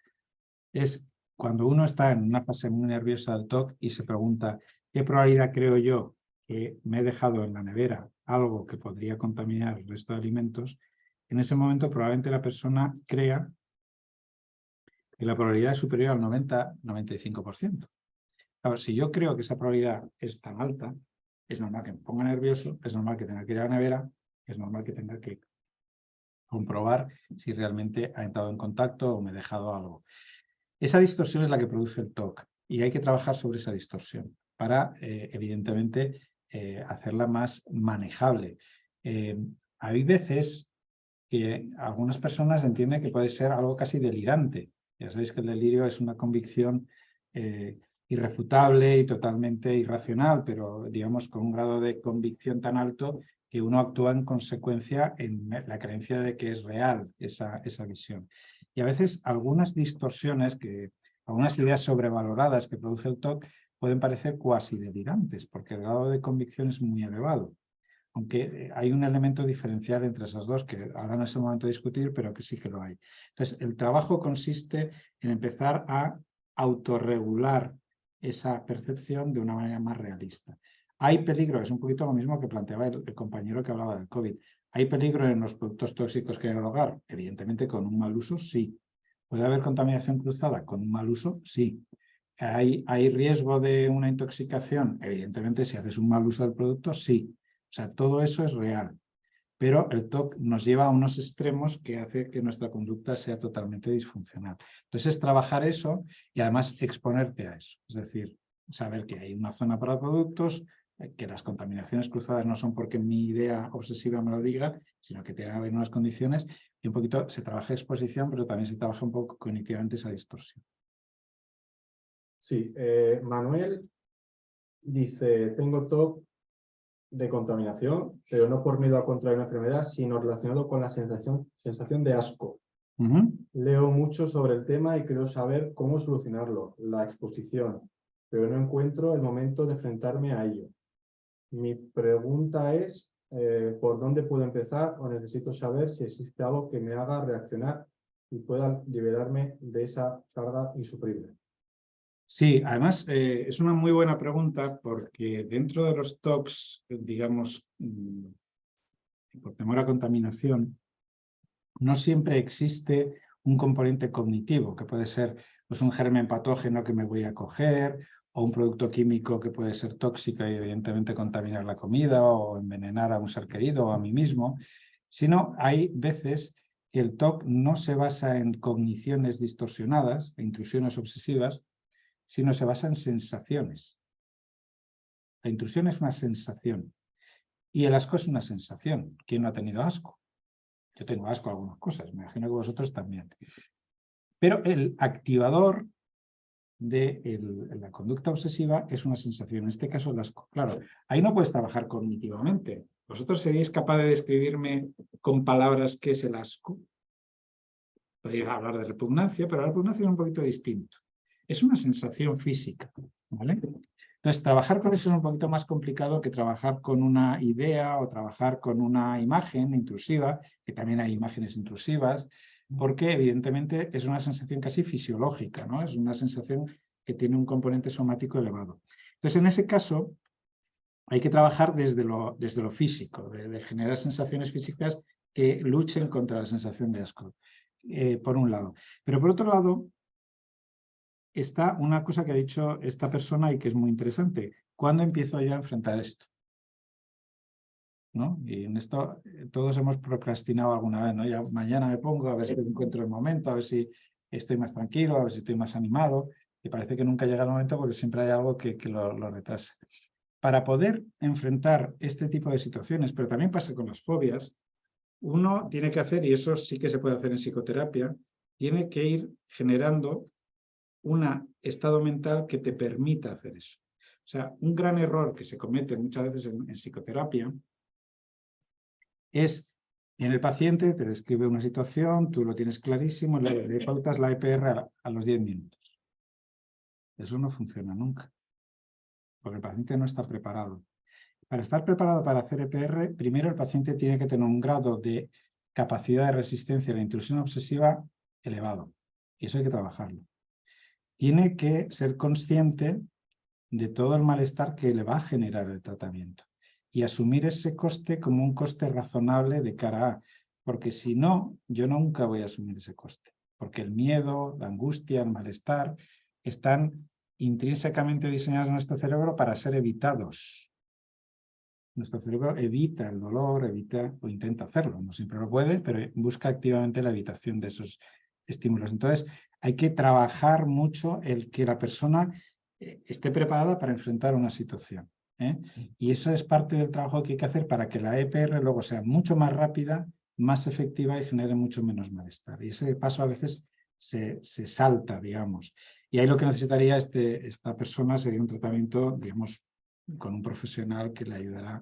es cuando uno está en una fase muy nerviosa del TOC y se pregunta, ¿qué probabilidad creo yo que me he dejado en la nevera algo que podría contaminar el resto de alimentos? En ese momento probablemente la persona crea que la probabilidad es superior al 90-95%. Ahora, si yo creo que esa probabilidad es tan alta, es normal que me ponga nervioso, es normal que tenga que ir a la nevera, es normal que tenga que comprobar si realmente ha entrado en contacto o me he dejado algo. Esa distorsión es la que produce el TOC y hay que trabajar sobre esa distorsión para, evidentemente, hacerla más manejable. Hay veces que algunas personas entienden que puede ser algo casi delirante. Ya sabéis que el delirio es una convicción irrefutable y totalmente irracional, pero digamos con un grado de convicción tan alto que uno actúa en consecuencia en la creencia de que es real esa visión. Y a veces algunas distorsiones, algunas ideas sobrevaloradas que produce el TOC pueden parecer cuasi delirantes, porque el grado de convicción es muy elevado. Aunque hay un elemento diferencial entre esas dos, que ahora no es el momento de discutir, pero que sí que lo hay. Entonces, el trabajo consiste en empezar a autorregular esa percepción de una manera más realista. Hay peligro, es un poquito lo mismo que planteaba el compañero que hablaba del COVID. ¿Hay peligro en los productos tóxicos que hay en el hogar? Evidentemente, con un mal uso, sí. ¿Puede haber contaminación cruzada? Con un mal uso, sí. ¿Hay riesgo de una intoxicación? Evidentemente, si haces un mal uso del producto, sí. O sea, todo eso es real. Pero el TOC nos lleva a unos extremos que hace que nuestra conducta sea totalmente disfuncional. Entonces, es trabajar eso y además exponerte a eso. Es decir, saber que hay una zona para productos, que las contaminaciones cruzadas no son porque mi idea obsesiva me lo diga, sino que tiene que haber unas condiciones y un poquito se trabaja exposición, pero también se trabaja un poco cognitivamente esa distorsión. Sí, Manuel dice, tengo TOC de contaminación, pero no por miedo a contraer una enfermedad, sino relacionado con la sensación de asco. Leo mucho sobre el tema y quiero saber cómo solucionarlo, la exposición, pero no encuentro el momento de enfrentarme a ello. Mi pregunta es, ¿por dónde puedo empezar? O necesito saber si existe algo que me haga reaccionar y pueda liberarme de esa carga insufrible. Sí, además es una muy buena pregunta porque dentro de los TOCs, digamos, por temor a contaminación, no siempre existe un componente cognitivo, que puede ser pues, un germen patógeno que me voy a coger, o un producto químico que puede ser tóxico y evidentemente contaminar la comida o envenenar a un ser querido o a mí mismo, sino hay veces que el TOC no se basa en cogniciones distorsionadas, e intrusiones obsesivas, sino se basa en sensaciones. La intrusión es una sensación y el asco es una sensación. ¿Quién no ha tenido asco? Yo tengo asco a algunas cosas, me imagino que vosotros también. Pero el activador de la conducta obsesiva es una sensación, en este caso el asco. Claro, ahí no puedes trabajar cognitivamente. ¿Vosotros seríais capaz de describirme con palabras qué es el asco? Podéis hablar de repugnancia, pero la repugnancia es un poquito distinto. Es una sensación física, ¿vale? Entonces, trabajar con eso es un poquito más complicado que trabajar con una idea o trabajar con una imagen intrusiva, que también hay imágenes intrusivas, porque evidentemente es una sensación casi fisiológica, ¿no? Es una sensación que tiene un componente somático elevado. Entonces, en ese caso, hay que trabajar desde lo físico, de generar sensaciones físicas que luchen contra la sensación de asco, por un lado. Pero por otro lado, está una cosa que ha dicho esta persona y que es muy interesante. ¿Cuándo empiezo yo a enfrentar esto? ¿No? Y en esto todos hemos procrastinado alguna vez, ¿no? Ya mañana me pongo a ver si encuentro el momento, a ver si estoy más tranquilo, a ver si estoy más animado, y parece que nunca llega el momento porque siempre hay algo que lo retrasa. Para poder enfrentar este tipo de situaciones, pero también pasa con las fobias, uno tiene que hacer, y eso sí que se puede hacer en psicoterapia, tiene que ir generando un estado mental que te permita hacer eso. O sea, un gran error que se comete muchas veces en psicoterapia es, en el paciente te describe una situación, tú lo tienes clarísimo, le pautas la EPR a los 10 minutos. Eso no funciona nunca, porque el paciente no está preparado. Para estar preparado para hacer EPR, primero el paciente tiene que tener un grado de capacidad de resistencia a la intrusión obsesiva elevado, y eso hay que trabajarlo. Tiene que ser consciente de todo el malestar que le va a generar el tratamiento y asumir ese coste como un coste razonable de cara a, porque si no, yo nunca voy a asumir ese coste, porque el miedo, la angustia, el malestar están intrínsecamente diseñados en nuestro cerebro para ser evitados. Nuestro cerebro evita el dolor, evita o intenta hacerlo, no siempre lo puede, pero busca activamente la evitación de esos estímulos. Entonces, hay que trabajar mucho el que la persona esté preparada para enfrentar una situación. Y eso es parte del trabajo que hay que hacer para que la EPR luego sea mucho más rápida, más efectiva y genere mucho menos malestar. Y ese paso a veces se salta, digamos. Y ahí lo que necesitaría esta persona sería un tratamiento, digamos, con un profesional que le ayudará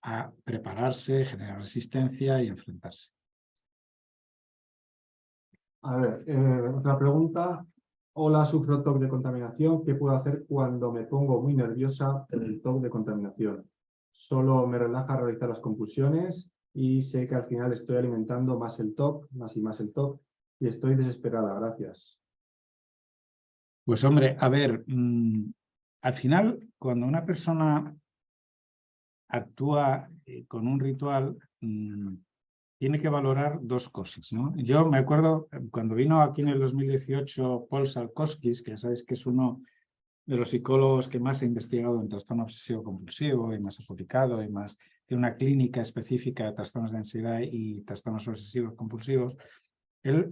a prepararse, generar resistencia y enfrentarse. A ver, otra pregunta. Hola, sufro TOC de contaminación. ¿Qué puedo hacer cuando me pongo muy nerviosa por el TOC de contaminación? Solo me relaja realizar las compulsiones y sé que al final estoy alimentando más el TOC, más y más el TOC, y estoy desesperada. Gracias. Pues hombre, a ver, al final, cuando una persona actúa con un ritual, tiene que valorar dos cosas, ¿no? Yo me acuerdo cuando vino aquí en el 2018 Paul Salkowski, que ya sabéis que es uno de los psicólogos que más ha investigado en trastorno obsesivo-compulsivo y más ha publicado y más tiene una clínica específica de trastornos de ansiedad y trastornos obsesivos-compulsivos. Él,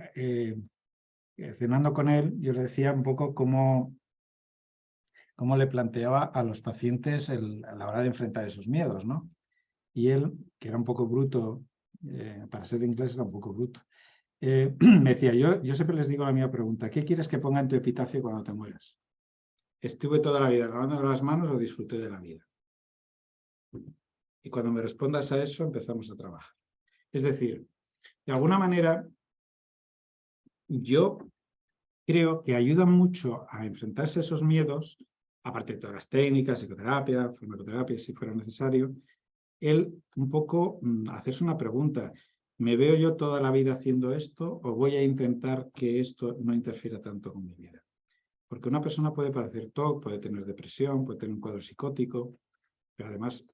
cenando con él, yo le decía un poco cómo le planteaba a los pacientes a la hora de enfrentar esos miedos, ¿no? Y él, que era un poco bruto, para ser inglés era un poco bruto, me decía, yo siempre les digo la misma pregunta, ¿qué quieres que ponga en tu epitafio cuando te mueras? ¿Estuve toda la vida lavando las manos o disfruté de la vida? Y cuando me respondas a eso, empezamos a trabajar. Es decir, de alguna manera, yo creo que ayuda mucho a enfrentarse a esos miedos aparte de todas las técnicas, psicoterapia, farmacoterapia, si fuera necesario, el un poco hacerse una pregunta. ¿Me veo yo toda la vida haciendo esto o voy a intentar que esto no interfiera tanto con mi vida? Porque una persona puede padecer TOC, puede tener depresión, puede tener un cuadro psicótico, pero además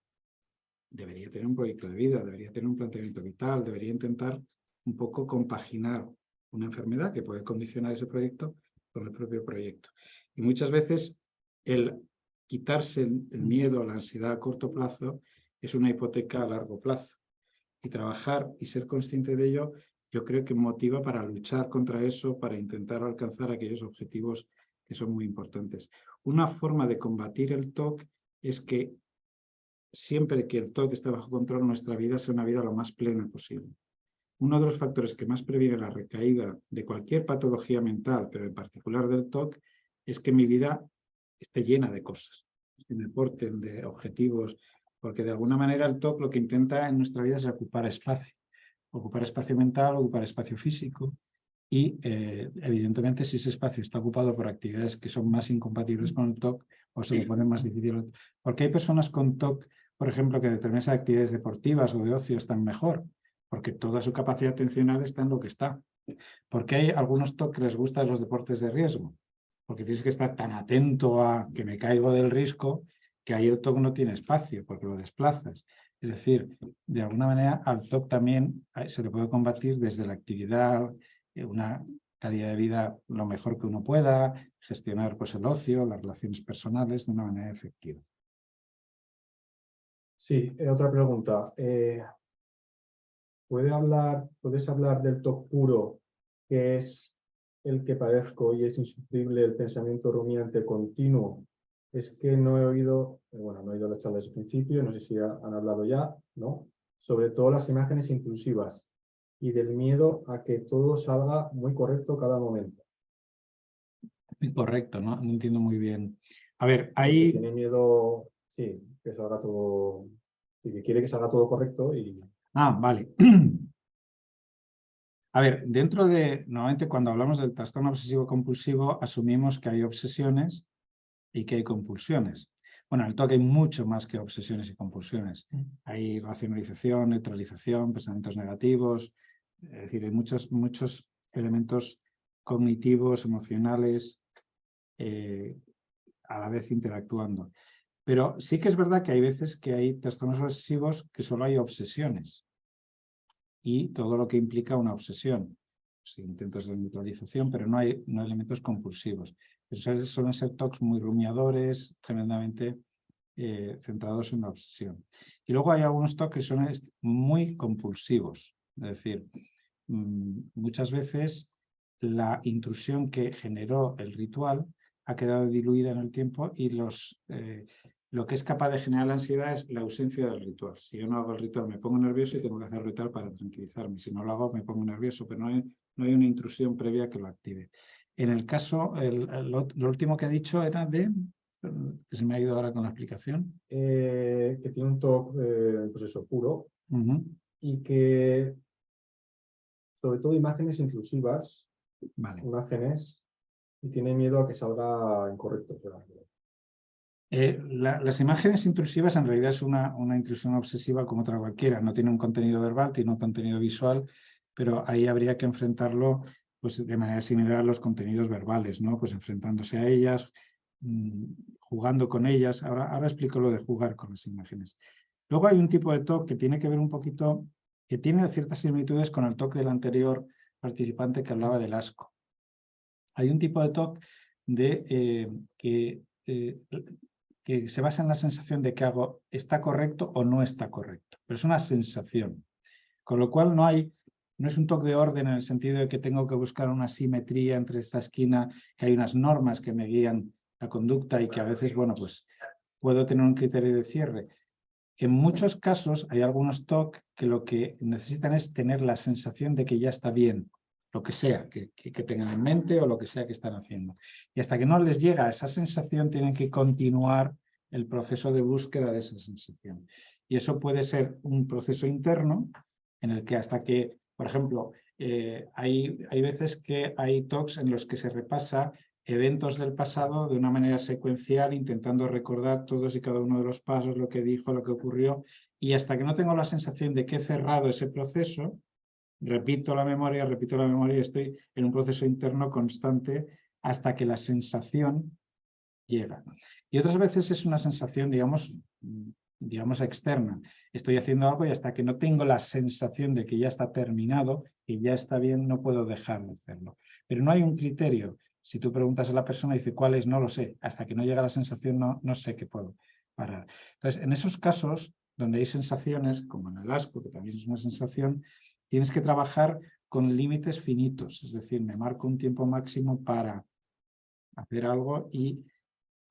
debería tener un proyecto de vida, debería tener un planteamiento vital, debería intentar un poco compaginar una enfermedad que puede condicionar ese proyecto con el propio proyecto. Y muchas veces el quitarse el miedo a la ansiedad a corto plazo es una hipoteca a largo plazo. Y trabajar y ser consciente de ello, yo creo que motiva para luchar contra eso, para intentar alcanzar aquellos objetivos que son muy importantes. Una forma de combatir el TOC es que siempre que el TOC esté bajo control, nuestra vida sea una vida lo más plena posible. Uno de los factores que más previene la recaída de cualquier patología mental, pero en particular del TOC, es que mi vida esté llena de cosas, que me aporten de objetivos, porque de alguna manera el TOC lo que intenta en nuestra vida es ocupar espacio mental, ocupar espacio físico, y evidentemente si ese espacio está ocupado por actividades que son más incompatibles con el TOC o se le pone más difícil. Porque hay personas con TOC, por ejemplo, que determinadas actividades deportivas o de ocio están mejor, porque toda su capacidad atencional está en lo que está. Porque hay algunos TOC que les gustan los deportes de riesgo, porque tienes que estar tan atento a que me caigo del risco que ahí el TOC no tiene espacio porque lo desplazas. Es decir, de alguna manera al TOC también se le puede combatir desde la actividad, una calidad de vida lo mejor que uno pueda, gestionar pues, el ocio, las relaciones personales de una manera efectiva. Sí, otra pregunta. ¿Puedes hablar del TOC puro, que es el que padezco y es insufrible el pensamiento rumiante continuo? Es que no he oído, bueno, no he oído la charla desde el principio, no sé si han hablado ya, ¿no? Sobre todo las imágenes intrusivas y del miedo a que todo salga muy correcto cada momento. Correcto, ¿no? No entiendo muy bien. A ver, Porque tiene miedo, sí, que salga todo, y que quiere que salga todo correcto y... Ah, vale. A ver, normalmente cuando hablamos del trastorno obsesivo-compulsivo, asumimos que hay obsesiones y que hay compulsiones. Bueno, en el TOC hay mucho más que obsesiones y compulsiones. Hay racionalización, neutralización, pensamientos negativos, es decir, hay muchos elementos cognitivos, emocionales, a la vez interactuando. Pero sí que es verdad que hay veces que hay trastornos obsesivos que solo hay obsesiones y todo lo que implica una obsesión. Pues, intentos de neutralización, pero no hay elementos compulsivos. Suelen ser TOCs muy rumiadores, tremendamente centrados en la obsesión. Y luego hay algunos TOCs que son muy compulsivos. Es decir, muchas veces la intrusión que generó el ritual ha quedado diluida en el tiempo y lo que es capaz de generar la ansiedad es la ausencia del ritual. Si yo no hago el ritual me pongo nervioso y tengo que hacer el ritual para tranquilizarme. Si no lo hago me pongo nervioso, pero no hay una intrusión previa que lo active. En el caso, lo último que he dicho era de... que se me ha ido ahora con la explicación. que tiene un TOC, pues eso, puro, Uh-huh. y que sobre todo imágenes intrusivas, Vale. imágenes, y tiene miedo a que salga incorrecto. O sea, las imágenes intrusivas en realidad es una intrusión obsesiva como otra cualquiera. No tiene un contenido verbal, tiene un contenido visual, pero ahí habría que enfrentarlo pues, de manera similar a los contenidos verbales, ¿no? Pues enfrentándose a ellas, jugando con ellas. Ahora explico lo de jugar con las imágenes. Luego hay un tipo de TOC que tiene que ver un poquito, que tiene ciertas similitudes con el TOC del anterior participante que hablaba del asco. Hay un tipo de TOC que se basa en la sensación de que algo está correcto o no está correcto, pero es una sensación. Con lo cual no es un TOC de orden en el sentido de que tengo que buscar una simetría entre esta esquina, que hay unas normas que me guían la conducta y que a veces, bueno, pues puedo tener un criterio de cierre. En muchos casos hay algunos TOC que lo que necesitan es tener la sensación de que ya está bien, lo que sea que tengan en mente o lo que sea que están haciendo. Y hasta que no les llega esa sensación, tienen que continuar el proceso de búsqueda de esa sensación. Y eso puede ser un proceso interno en el que hasta que, por ejemplo, hay veces que hay TOCs en los que se repasa eventos del pasado de una manera secuencial, intentando recordar todos y cada uno de los pasos, lo que dijo, lo que ocurrió, y hasta que no tengo la sensación de que he cerrado ese proceso, repito la memoria y estoy en un proceso interno constante hasta que la sensación llega. Y otras veces es una sensación, digamos, externa. Estoy haciendo algo y hasta que no tengo la sensación de que ya está terminado, que ya está bien, no puedo dejar de hacerlo. Pero no hay un criterio. Si tú preguntas a la persona y dice cuál es, no lo sé. Hasta que no llega la sensación, no sé que puedo parar. Entonces, en esos casos donde hay sensaciones, como en el asco, que también es una sensación, tienes que trabajar con límites finitos. Es decir, me marco un tiempo máximo para hacer algo y,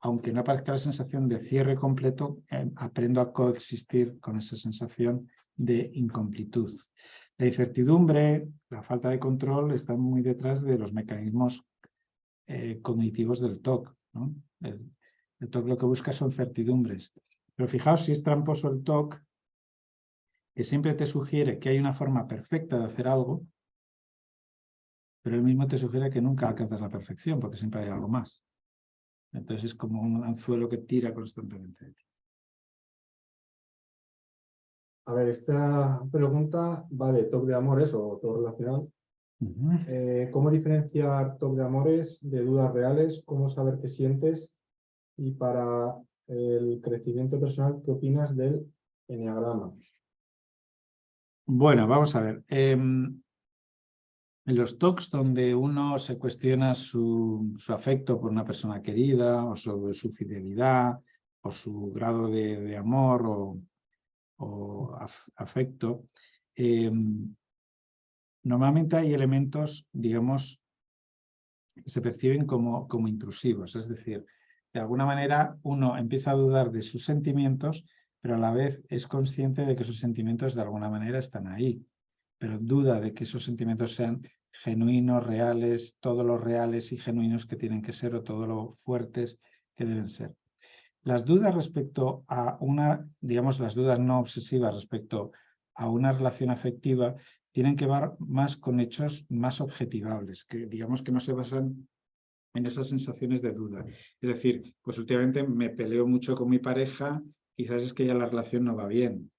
aunque no aparezca la sensación de cierre completo, aprendo a coexistir con esa sensación de incompletud. La incertidumbre, la falta de control están muy detrás de los mecanismos cognitivos del TOC, ¿no? El TOC lo que busca son certidumbres. Pero fijaos si es tramposo el TOC, que siempre te sugiere que hay una forma perfecta de hacer algo, pero él mismo te sugiere que nunca alcanzas la perfección, porque siempre hay algo más. Entonces es como un anzuelo que tira constantemente de ti. A ver, esta pregunta va de TOC de amores o TOC relacional. ¿Cómo diferenciar TOC de amores de dudas reales? ¿Cómo saber qué sientes? Y para el crecimiento personal, ¿qué opinas del eneagrama? Bueno, vamos a ver. En los TOCs donde uno se cuestiona su afecto por una persona querida, o sobre su fidelidad, o su grado de amor o afecto, normalmente hay elementos, digamos, que se perciben como intrusivos. Es decir, de alguna manera uno empieza a dudar de sus sentimientos, pero a la vez es consciente de que sus sentimientos de alguna manera están ahí. Pero duda de que esos sentimientos sean genuinos, reales, todos los reales y genuinos que tienen que ser, o todo lo fuertes que deben ser. Las dudas respecto a digamos, las dudas no obsesivas respecto a una relación afectiva tienen que ver más con hechos más objetivables, que digamos que no se basan en esas sensaciones de duda. Es decir, pues últimamente me peleo mucho con mi pareja, quizás es que ya la relación no va bien.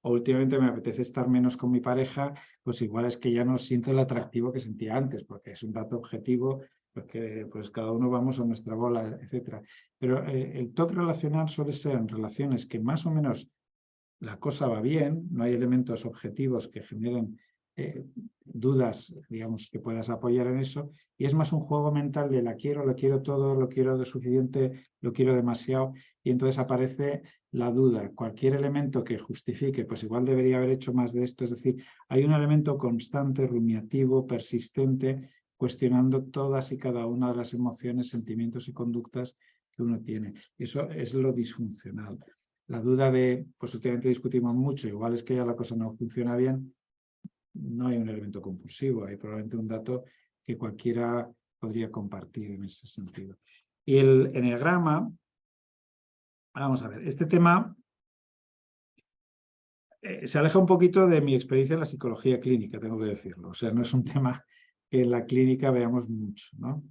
O últimamente me apetece estar menos con mi pareja, pues igual es que ya no siento el atractivo que sentía antes, porque es un dato objetivo, porque pues cada uno vamos a nuestra bola, etc. Pero el TOC relacional suele ser en relaciones que más o menos la cosa va bien, no hay elementos objetivos que generen dudas, digamos, que puedas apoyar en eso, y es más un juego mental de lo quiero todo, lo quiero de suficiente, lo quiero demasiado, y entonces aparece la duda. Cualquier elemento que justifique, pues igual debería haber hecho más de esto, es decir, hay un elemento constante, rumiativo, persistente, cuestionando todas y cada una de las emociones, sentimientos y conductas que uno tiene. Eso es lo disfuncional. La duda de, pues últimamente discutimos mucho, igual es que ya la cosa no funciona bien, no hay un elemento compulsivo, hay probablemente un dato que cualquiera podría compartir en ese sentido. Y el eneagrama, vamos a ver, este tema se aleja un poquito de mi experiencia en la psicología clínica, tengo que decirlo. O sea, no es un tema que en la clínica veamos mucho, ¿no?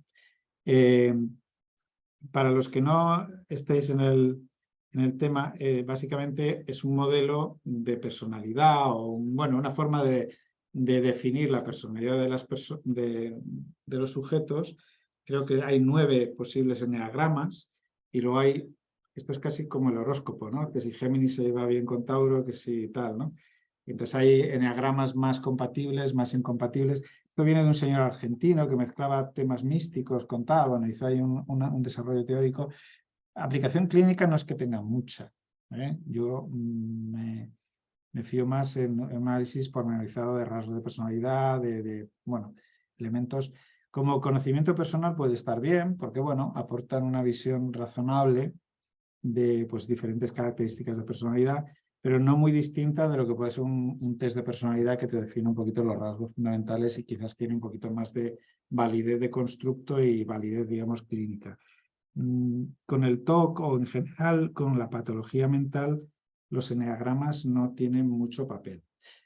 Para los que no estéis en el tema, básicamente es un modelo de personalidad o una forma de definir la personalidad de los sujetos. Creo que hay 9 posibles eneagramas y luego hay, esto es casi como el horóscopo, ¿no? Que si Géminis se lleva bien con Tauro, que si tal, ¿no? Entonces hay eneagramas más compatibles, más incompatibles. Esto viene de un señor argentino que mezclaba temas místicos con tal, bueno, hizo ahí un desarrollo teórico. Aplicación clínica no es que tenga mucha, ¿eh? Yo me fío más en un análisis pormenorizado de rasgos de personalidad, bueno, elementos. Como conocimiento personal puede estar bien, porque bueno, aportan una visión razonable de pues, diferentes características de personalidad, pero no muy distinta de lo que puede ser un test de personalidad que te define un poquito los rasgos fundamentales y quizás tiene un poquito más de validez de constructo y validez, digamos, clínica. Con el TOC o en general con la patología mental, los eneagramas no tienen mucho papel.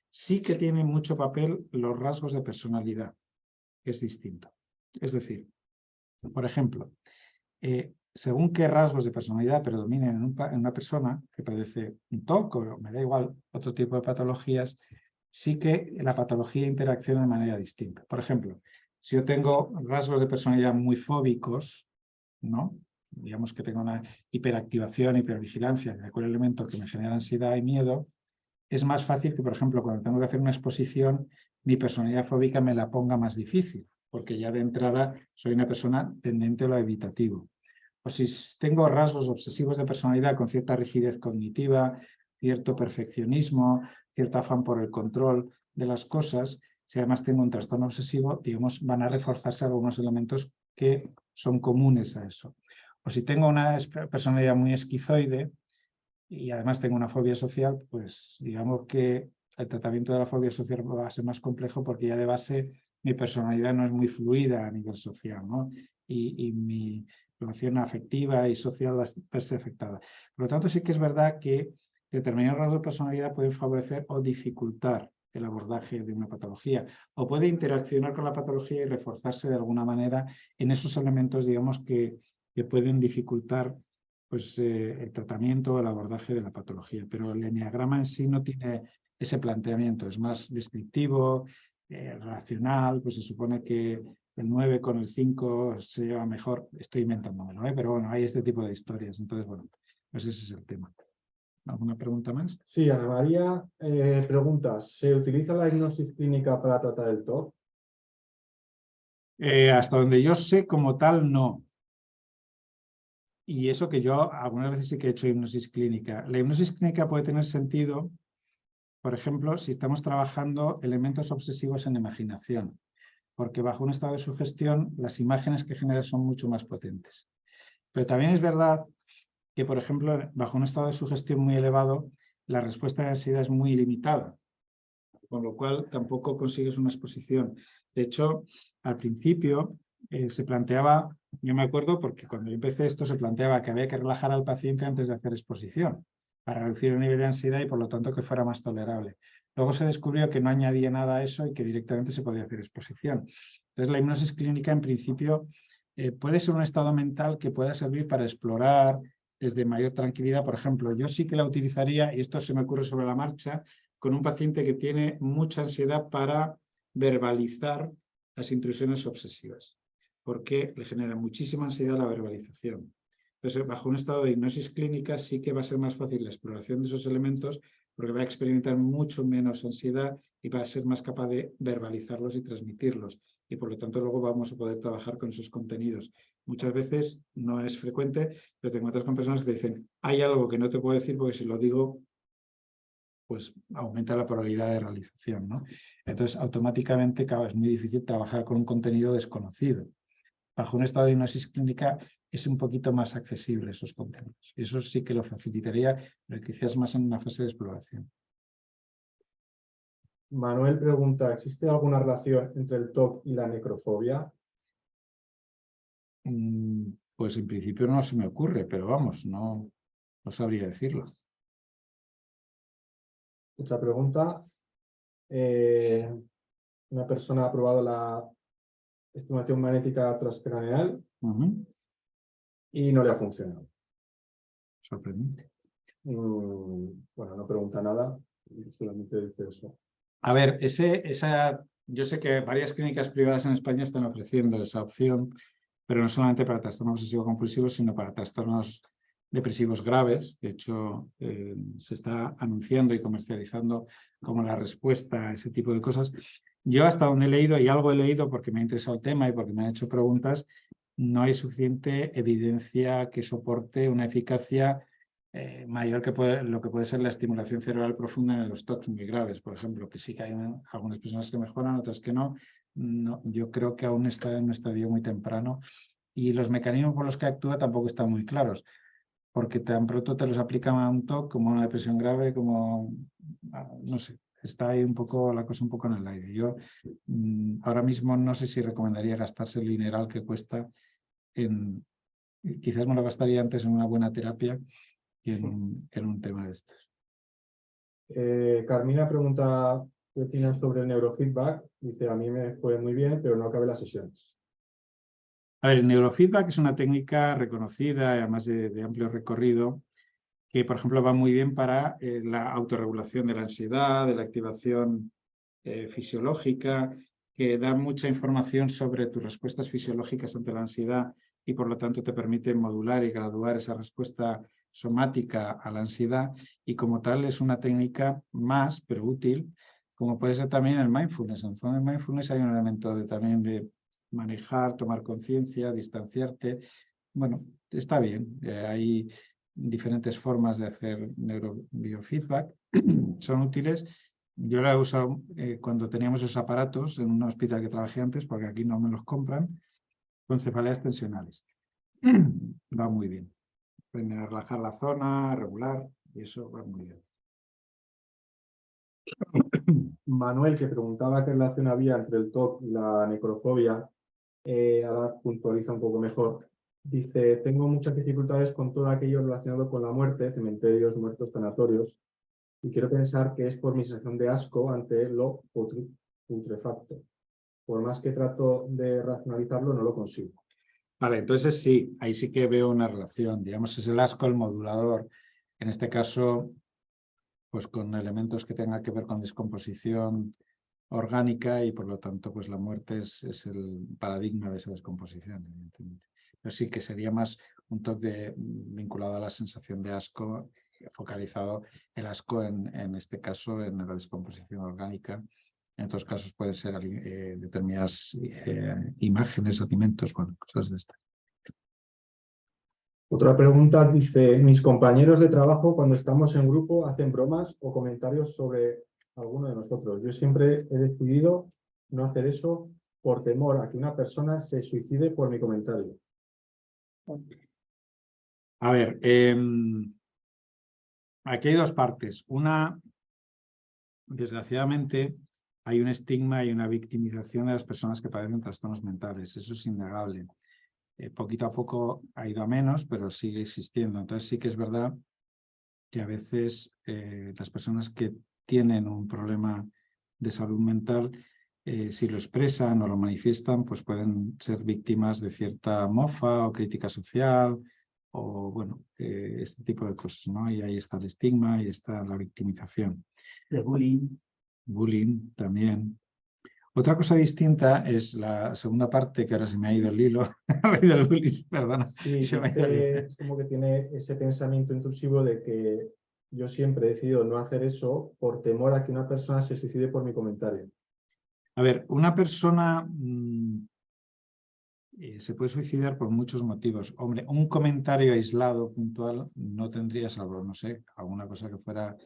Sí que tienen mucho papel los rasgos de personalidad, que es distinto. Es decir, Por ejemplo, según qué rasgos de personalidad predominen en una persona que padece un TOC o me da igual otro tipo de patologías, sí que la patología interacciona de manera distinta. Por ejemplo, si yo tengo rasgos de personalidad muy fóbicos, ¿no? Digamos que tengo una hiperactivación, hipervigilancia de cualquier elemento que me genera ansiedad y miedo, es más fácil que, por ejemplo, cuando tengo que hacer una exposición, mi personalidad fóbica me la ponga más difícil, porque ya de entrada soy una persona tendente a lo evitativo. O si tengo rasgos obsesivos de personalidad con cierta rigidez cognitiva, cierto perfeccionismo, cierto afán por el control de las cosas, si además tengo un trastorno obsesivo, digamos, van a reforzarse algunos elementos que son comunes a eso. O si tengo una personalidad muy esquizoide y además tengo una fobia social, pues digamos que el tratamiento de la fobia social va a ser más complejo porque ya de base mi personalidad no es muy fluida a nivel social, ¿no? Y mi relación afectiva y social va a verse afectada. Por lo tanto, sí que es verdad que determinados rasgos de personalidad pueden favorecer o dificultar el abordaje de una patología, o puede interaccionar con la patología y reforzarse de alguna manera en esos elementos, digamos, que pueden dificultar pues, el tratamiento o el abordaje de la patología. Pero el eneagrama en sí no tiene ese planteamiento, es más descriptivo, racional, pues se supone que el 9 con el 5 se lleva mejor, estoy inventándomelo, pero bueno, hay este tipo de historias. Entonces, bueno, pues ese es el tema. ¿Alguna pregunta más? Sí, Ana María pregunta, ¿se utiliza la hipnosis clínica para tratar el TOC? Hasta donde yo sé, como tal, no. Y eso que yo algunas veces sí que he hecho hipnosis clínica. La hipnosis clínica puede tener sentido, por ejemplo, si estamos trabajando elementos obsesivos en imaginación, porque bajo un estado de sugestión las imágenes que generas son mucho más potentes. Pero también es verdad que, por ejemplo, bajo un estado de sugestión muy elevado, la respuesta de ansiedad es muy limitada, con lo cual tampoco consigues una exposición. De hecho, al principio se planteaba, yo me acuerdo porque cuando yo empecé esto se planteaba que había que relajar al paciente antes de hacer exposición para reducir el nivel de ansiedad y por lo tanto que fuera más tolerable. Luego se descubrió que no añadía nada a eso y que directamente se podía hacer exposición. Entonces la hipnosis clínica en principio puede ser un estado mental que pueda servir para explorar desde mayor tranquilidad. Por ejemplo, yo sí que la utilizaría, y esto se me ocurre sobre la marcha, con un paciente que tiene mucha ansiedad para verbalizar las intrusiones obsesivas, porque le genera muchísima ansiedad la verbalización. Entonces, bajo un estado de hipnosis clínica sí que va a ser más fácil la exploración de esos elementos porque va a experimentar mucho menos ansiedad y va a ser más capaz de verbalizarlos y transmitirlos. Y por lo tanto luego vamos a poder trabajar con esos contenidos. Muchas veces no es frecuente, pero te encuentras con personas que te dicen hay algo que no te puedo decir porque si lo digo pues aumenta la probabilidad de realización, ¿no? Entonces, automáticamente, claro, es muy difícil trabajar con un contenido desconocido. Bajo un estado de hipnosis clínica es un poquito más accesible esos contenidos. Eso sí que lo facilitaría, pero quizás más en una fase de exploración. Manuel pregunta, ¿existe alguna relación entre el TOC y la necrofobia? Pues en principio no se me ocurre, pero vamos, no sabría decirlo. Otra pregunta. Una persona ha probado la estimulación magnética transcraneal y no le ha funcionado. Sorprendente. Bueno, no pregunta nada, solamente dice eso. A ver, yo sé que varias clínicas privadas en España están ofreciendo esa opción, pero no solamente para trastornos obsesivo-compulsivos, sino para trastornos depresivos graves. De hecho, se está anunciando y comercializando como la respuesta a ese tipo de cosas. Yo hasta donde he leído, y algo he leído porque me ha interesado el tema y porque me han hecho preguntas, no hay suficiente evidencia que soporte una eficacia mayor que lo que puede ser la estimulación cerebral profunda en los TOCs muy graves, por ejemplo, que sí que hay algunas personas que mejoran, otras que no. Yo creo que aún está en un estadio muy temprano y los mecanismos por los que actúa tampoco están muy claros, porque tan pronto te los aplican a un TOC como una depresión grave, como, no sé, está ahí un poco la cosa un poco en el aire. Yo ahora mismo no sé si recomendaría gastarse el dineral que cuesta quizás me lo gastaría antes en una buena terapia que en un tema de estos. Carmina pregunta qué opinan sobre el neurofeedback. Dice, a mí me fue muy bien, pero no acabé las sesiones. A ver, el neurofeedback es una técnica reconocida, además de amplio recorrido, que, por ejemplo, va muy bien para la autorregulación de la ansiedad, de la activación fisiológica, que da mucha información sobre tus respuestas fisiológicas ante la ansiedad y, por lo tanto, te permite modular y graduar esa respuesta somática a la ansiedad, y como tal es una técnica más, pero útil, como puede ser también el mindfulness. En el fondo, en el mindfulness hay un elemento también de manejar, tomar conciencia, distanciarte. Bueno, está bien. Hay diferentes formas de hacer neurobiofeedback. Son útiles. Yo la he usado cuando teníamos esos aparatos en un hospital que trabajé antes, porque aquí no me los compran, con cefaleas tensionales. Va muy bien. Pueden relajar la zona, regular, y eso va muy bien. Manuel, que preguntaba qué relación había entre el TOC y la necrofobia, ahora puntualiza un poco mejor. Dice, tengo muchas dificultades con todo aquello relacionado con la muerte, cementerios, muertos, tanatorios, y quiero pensar que es por mi sensación de asco ante lo putrefacto. Por más que trato de racionalizarlo, no lo consigo. Vale, entonces sí, ahí sí que veo una relación. Digamos, es el asco el modulador. En este caso, pues con elementos que tengan que ver con descomposición orgánica, y por lo tanto pues la muerte es el paradigma de esa descomposición, evidentemente. Pero sí que sería más un toque vinculado a la sensación de asco, focalizado el asco en este caso en la descomposición orgánica. En otros casos pueden ser determinadas imágenes, alimentos, bueno, cosas de estas. Otra pregunta dice, mis compañeros de trabajo cuando estamos en grupo hacen bromas o comentarios sobre alguno de nosotros. Yo siempre he decidido no hacer eso por temor a que una persona se suicide por mi comentario. A ver, aquí hay dos partes. Una, desgraciadamente, hay un estigma y una victimización de las personas que padecen trastornos mentales. Eso es innegable. Poquito a poco ha ido a menos, pero sigue existiendo. Entonces sí que es verdad que a veces las personas que tienen un problema de salud mental, si lo expresan o lo manifiestan, pues pueden ser víctimas de cierta mofa o crítica social o, bueno, este tipo de cosas, ¿no? Y ahí está el estigma y está la victimización. De bullying. Bullying también. Otra cosa distinta es la segunda parte, que ahora se me ha ido el hilo. Perdona. Sí, Se me ha ido el hilo. es como que tiene ese pensamiento intrusivo de que yo siempre he decidido no hacer eso por temor a que una persona se suicide por mi comentario. A ver, una persona se puede suicidar por muchos motivos. Hombre, un comentario aislado, puntual, no tendría, salvo, no sé, alguna cosa que fuera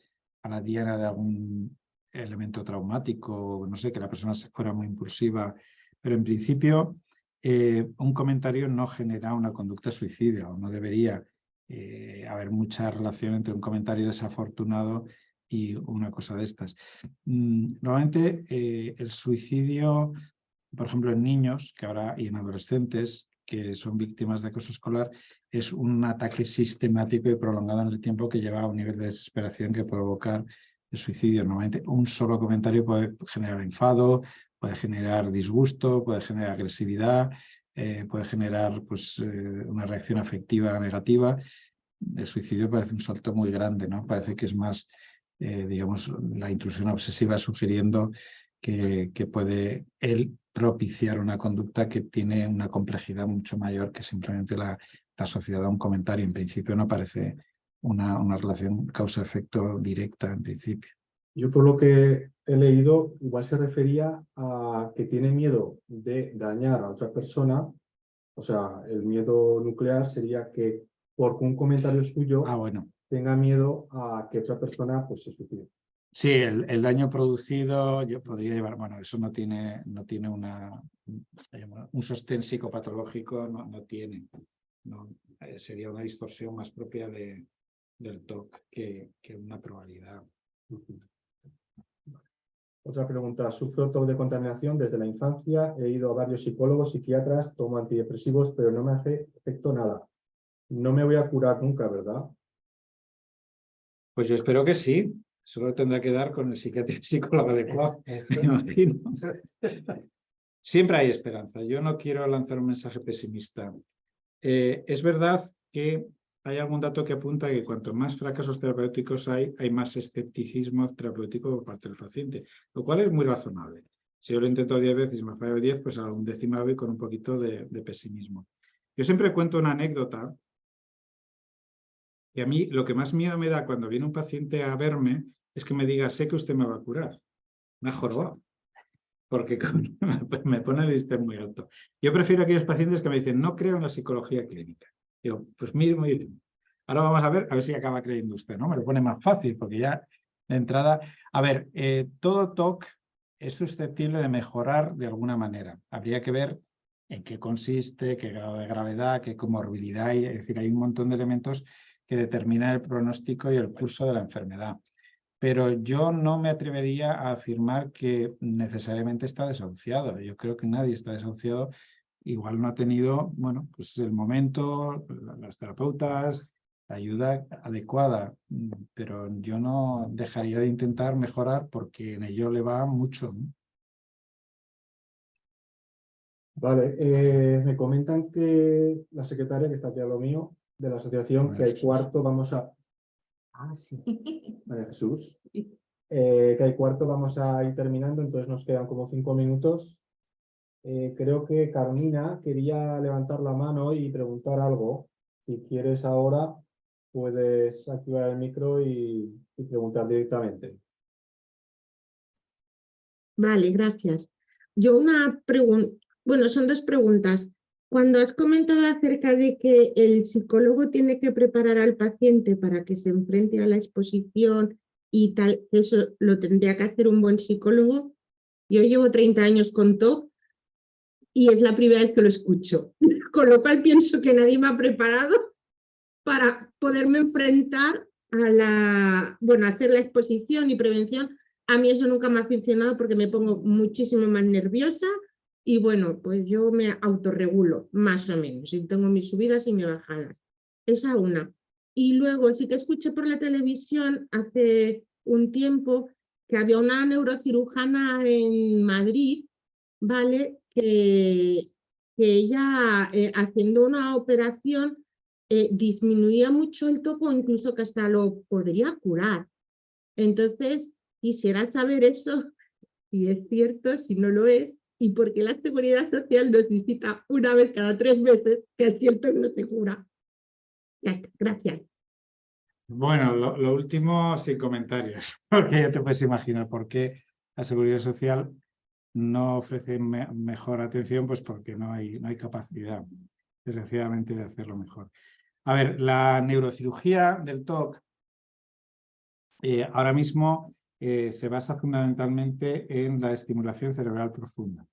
a la diana de algún elemento traumático, no sé, que la persona fuera muy impulsiva, pero en principio un comentario no genera una conducta suicida, o no debería haber mucha relación entre un comentario desafortunado y una cosa de estas. Normalmente el suicidio, por ejemplo, en niños que ahora y en adolescentes que son víctimas de acoso escolar, es un ataque sistemático y prolongado en el tiempo que lleva a un nivel de desesperación que puede provocar el suicidio. Normalmente un solo comentario puede generar enfado, puede generar disgusto, puede generar agresividad, puede generar pues, una reacción afectiva negativa. El suicidio parece un salto muy grande, ¿no? Parece que es más, digamos, la intrusión obsesiva sugiriendo que puede él propiciar una conducta que tiene una complejidad mucho mayor que simplemente la sociedad da un comentario. En principio no parece una relación causa-efecto directa, en principio. Yo por lo que he leído, igual se refería a que tiene miedo de dañar a otra persona. O sea, el miedo nuclear sería que por un comentario suyo Bueno. tenga miedo a que otra persona pues, se suicide. Sí, el daño producido yo podría llevar, bueno, eso no tiene un sostén psicopatológico, no tiene. No, sería una distorsión más propia del TOC que una probabilidad. Otra pregunta. Sufro TOC de contaminación desde la infancia. He ido a varios psicólogos, psiquiatras, tomo antidepresivos, pero no me hace efecto nada. No me voy a curar nunca, ¿verdad? Pues yo espero que sí. Solo tendrá que dar con el psicólogo adecuado, me imagino. Siempre hay esperanza. Yo no quiero lanzar un mensaje pesimista. Es verdad que hay algún dato que apunta que cuanto más fracasos terapéuticos hay más escepticismo terapéutico por parte del paciente, lo cual es muy razonable. Si yo lo intento 10 veces y me fallo 10, pues a la 11ª voy con un poquito de pesimismo. Yo siempre cuento una anécdota, y a mí lo que más miedo me da cuando viene un paciente a verme es que me diga, sé que usted me va a curar. Me ha jorobado, porque me pone el listón muy alto. Yo prefiero aquellos pacientes que me dicen, no creo en la psicología clínica. Digo, pues mire, muy bien. Ahora vamos a ver si acaba creyendo usted, ¿no? Me lo pone más fácil, porque ya de entrada... A ver, todo TOC es susceptible de mejorar de alguna manera. Habría que ver en qué consiste, qué grado de gravedad, qué comorbilidad hay. Es decir, hay un montón de elementos que determinan el pronóstico y el curso de la enfermedad. Pero yo no me atrevería a afirmar que necesariamente está desahuciado. Yo creo que nadie está desahuciado. Igual no ha tenido, bueno, pues el momento, las terapeutas, la ayuda adecuada, pero yo no dejaría de intentar mejorar porque en ello le va mucho, ¿no? Vale, me comentan que la secretaria, que está aquí a lo mío, de la asociación, María que hay Jesús. cuarto, vamos a... Ah, sí. María Jesús. Que hay cuarto, vamos a ir terminando, entonces nos quedan como 5 minutos. Creo que Carmina quería levantar la mano y preguntar algo. Si quieres ahora, puedes activar el micro y preguntar directamente. Vale, gracias. Yo una pregunta, bueno, son dos preguntas. Cuando has comentado acerca de que el psicólogo tiene que preparar al paciente para que se enfrente a la exposición y tal, eso lo tendría que hacer un buen psicólogo. Yo llevo 30 años con TOC y es la primera vez que lo escucho, con lo cual pienso que nadie me ha preparado para poderme enfrentar a hacer la exposición y prevención. A mí eso nunca me ha funcionado porque me pongo muchísimo más nerviosa y bueno, pues yo me autorregulo, más o menos, y tengo mis subidas y mis bajadas. Esa una. Y luego sí que escuché por la televisión hace un tiempo que había una neurocirujana en Madrid, ¿vale? Que ella haciendo una operación disminuía mucho el TOC o incluso que hasta lo podría curar. Entonces, quisiera saber esto, si es cierto, si no lo es, y por qué la Seguridad Social nos visita una vez cada 3 meses, que es cierto que no se cura. Ya está, gracias. Bueno, lo último sin comentarios, porque ya te puedes imaginar por qué la Seguridad Social no ofrece mejor atención, pues porque no hay capacidad, desgraciadamente, de hacerlo mejor. A ver, la neurocirugía del TOC ahora mismo se basa fundamentalmente en la estimulación cerebral profunda.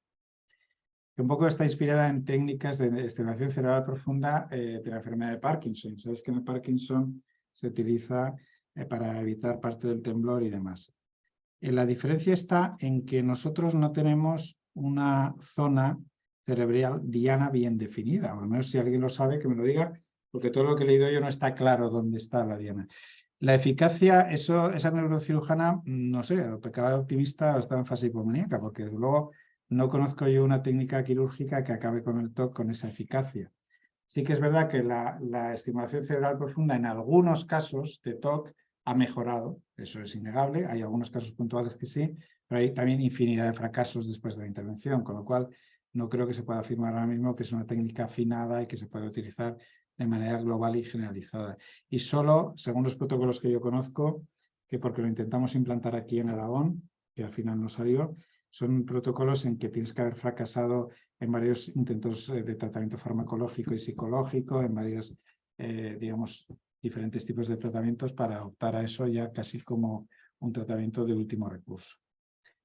Un poco está inspirada en técnicas de estimulación cerebral profunda de la enfermedad de Parkinson. Sabéis que en el Parkinson se utiliza para evitar parte del temblor y demás. La diferencia está en que nosotros no tenemos una zona cerebral diana bien definida, o al menos si alguien lo sabe que me lo diga, porque todo lo que he leído yo no está claro dónde está la diana. La eficacia, esa neurocirujana, no sé, o pecaba optimista o estaba en fase hipomaníaca, porque desde luego no conozco yo una técnica quirúrgica que acabe con el TOC con esa eficacia. Sí que es verdad que la estimulación cerebral profunda en algunos casos de TOC ha mejorado, eso es innegable, hay algunos casos puntuales que sí, pero hay también infinidad de fracasos después de la intervención, con lo cual no creo que se pueda afirmar ahora mismo que es una técnica afinada y que se puede utilizar de manera global y generalizada. Y solo, según los protocolos que yo conozco, que porque lo intentamos implantar aquí en Aragón, que al final no salió, son protocolos en que tienes que haber fracasado en varios intentos de tratamiento farmacológico y psicológico, en varios, digamos, diferentes tipos de tratamientos para optar a eso ya casi como un tratamiento de último recurso.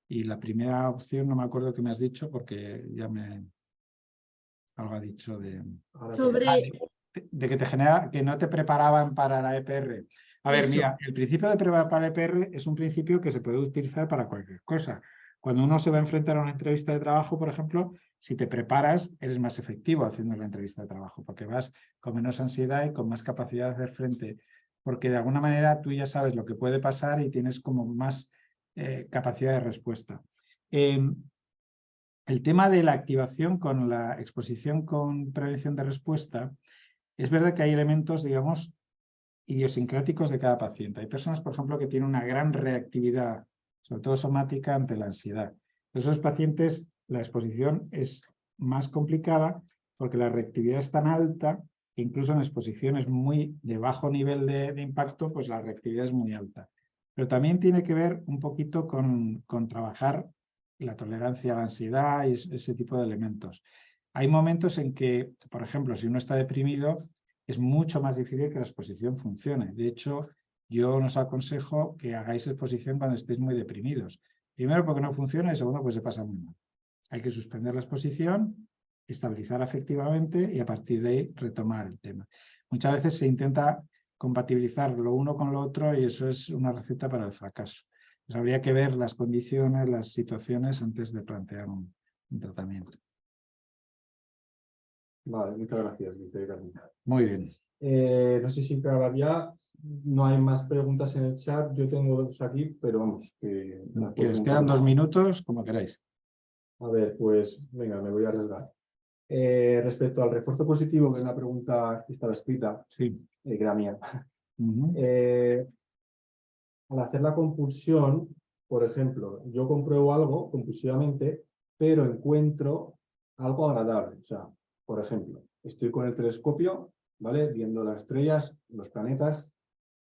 Y la primera opción, no me acuerdo qué me has dicho porque ya algo ha dicho de... Sobre... de que te genera, que no te preparaban para la EPR. A ver, mira, el principio de preparar para la EPR es un principio que se puede utilizar para cualquier cosa. Cuando uno se va a enfrentar a una entrevista de trabajo, por ejemplo, si te preparas, eres más efectivo haciendo la entrevista de trabajo, porque vas con menos ansiedad y con más capacidad de hacer frente, porque de alguna manera tú ya sabes lo que puede pasar y tienes como más capacidad de respuesta. El tema de la activación con la exposición con prevención de respuesta, es verdad que hay elementos, digamos, idiosincráticos de cada paciente. Hay personas, por ejemplo, que tienen una gran reactividad, sobre todo somática, ante la ansiedad. En esos pacientes la exposición es más complicada porque la reactividad es tan alta que incluso en exposiciones muy de bajo nivel de impacto, pues la reactividad es muy alta. Pero también tiene que ver un poquito con trabajar la tolerancia a la ansiedad y ese tipo de elementos. Hay momentos en que, por ejemplo, si uno está deprimido, es mucho más difícil que la exposición funcione. De hecho, yo os aconsejo que hagáis exposición cuando estéis muy deprimidos. Primero porque no funciona y segundo pues se pasa muy mal. Hay que suspender la exposición, estabilizar afectivamente y a partir de ahí retomar el tema. Muchas veces se intenta compatibilizar lo uno con lo otro y eso es una receta para el fracaso. Pues habría que ver las condiciones, las situaciones antes de plantear un tratamiento. Vale, muchas gracias, vicepresidenta. Muy bien. No sé si cada día no hay más preguntas en el chat. Yo tengo dos aquí, pero vamos. Que les quedan 2 minutos, como queráis. A ver, pues venga, me voy a arriesgar. Respecto al refuerzo positivo, que es la pregunta que estaba escrita, Sí. que era mía. Uh-huh. Al hacer la compulsión, por ejemplo, yo compruebo algo compulsivamente, pero encuentro algo agradable. O sea, por ejemplo, estoy con el telescopio, ¿vale? Viendo las estrellas, los planetas,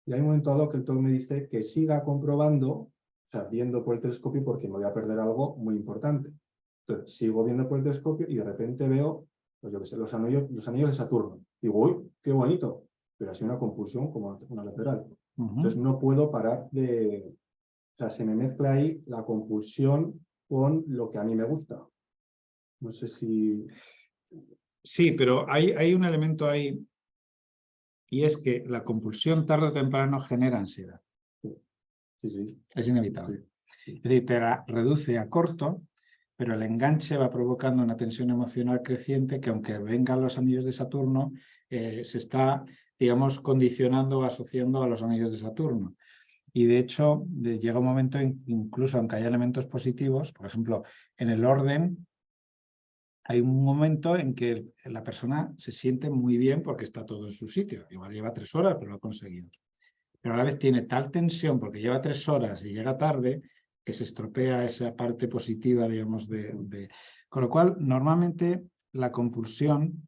y hay un momento dado que el TOC me dice que siga comprobando, o sea, viendo por el telescopio porque me voy a perder algo muy importante. Entonces, sigo viendo por el telescopio y de repente veo, pues yo qué sé, los anillos de Saturno. Digo, uy, qué bonito, pero ha sido una compulsión como una lateral. Entonces no puedo parar de... O sea, se me mezcla ahí la compulsión con lo que a mí me gusta. No sé si... Sí, pero hay un elemento ahí y es que la compulsión tarde o temprano genera ansiedad. Sí. Es inevitable. Sí. Es decir, te la reduce a corto, pero el enganche va provocando una tensión emocional creciente que aunque vengan los anillos de Saturno, se está, digamos, condicionando o asociando a los anillos de Saturno. Y de hecho, llega un momento, incluso aunque haya elementos positivos, por ejemplo, en el orden, hay un momento en que la persona se siente muy bien porque está todo en su sitio. Igual lleva 3 horas, pero lo ha conseguido. Pero a la vez tiene tal tensión porque lleva 3 horas y llega tarde que se estropea esa parte positiva, digamos, Con lo cual, normalmente la compulsión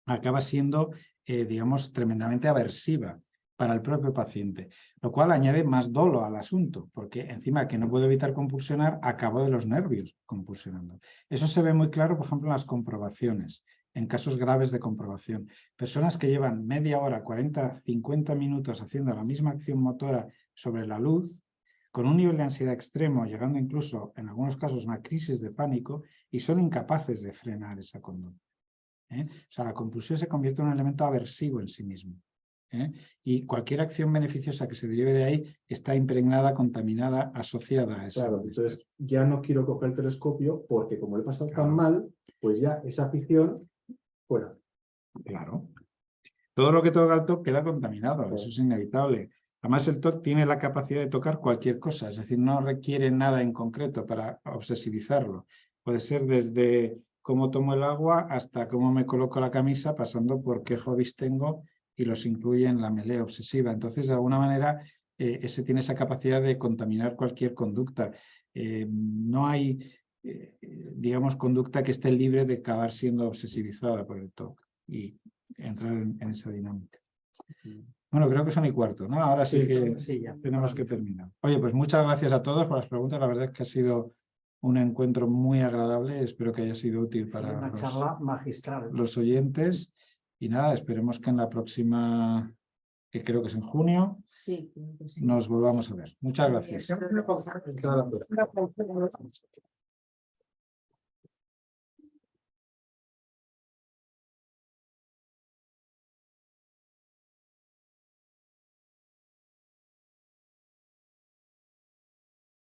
acaba siendo, digamos, tremendamente aversiva para el propio paciente, lo cual añade más dolo al asunto, porque encima que no puedo evitar compulsionar, acabo de los nervios compulsionando. Eso se ve muy claro, por ejemplo, en las comprobaciones, en casos graves de comprobación. Personas que llevan media hora, 40, 50 minutos haciendo la misma acción motora sobre la luz, con un nivel de ansiedad extremo, llegando incluso, en algunos casos, a una crisis de pánico, y son incapaces de frenar esa conducta. O sea, la compulsión se convierte en un elemento aversivo en sí mismo. Y cualquier acción beneficiosa que se derive de ahí está impregnada, contaminada, asociada a esa. Claro, entonces ya no quiero coger el telescopio porque como lo he pasado tan mal, pues ya esa afición fuera. Claro. Todo lo que toca el TOC queda contaminado, eso es inevitable. Además, el TOC tiene la capacidad de tocar cualquier cosa, es decir, no requiere nada en concreto para obsesivizarlo. Puede ser desde cómo tomo el agua hasta cómo me coloco la camisa, pasando por qué hobbies tengo y los incluye en la melé obsesiva. Entonces, de alguna manera, ese tiene esa capacidad de contaminar cualquier conducta. No hay, digamos, conducta que esté libre de acabar siendo obsesivizada por el TOC y entrar en esa dinámica. Bueno, creo que son 1:15, ¿no? Ahora sí que ya tenemos que terminar. Oye, pues muchas gracias a todos por las preguntas. La verdad es que ha sido un encuentro muy agradable. Espero que haya sido útil para una charla magistral. los oyentes. Y nada, esperemos que en la próxima, que creo que es en junio, Sí, nos volvamos a ver. Muchas gracias. Claro.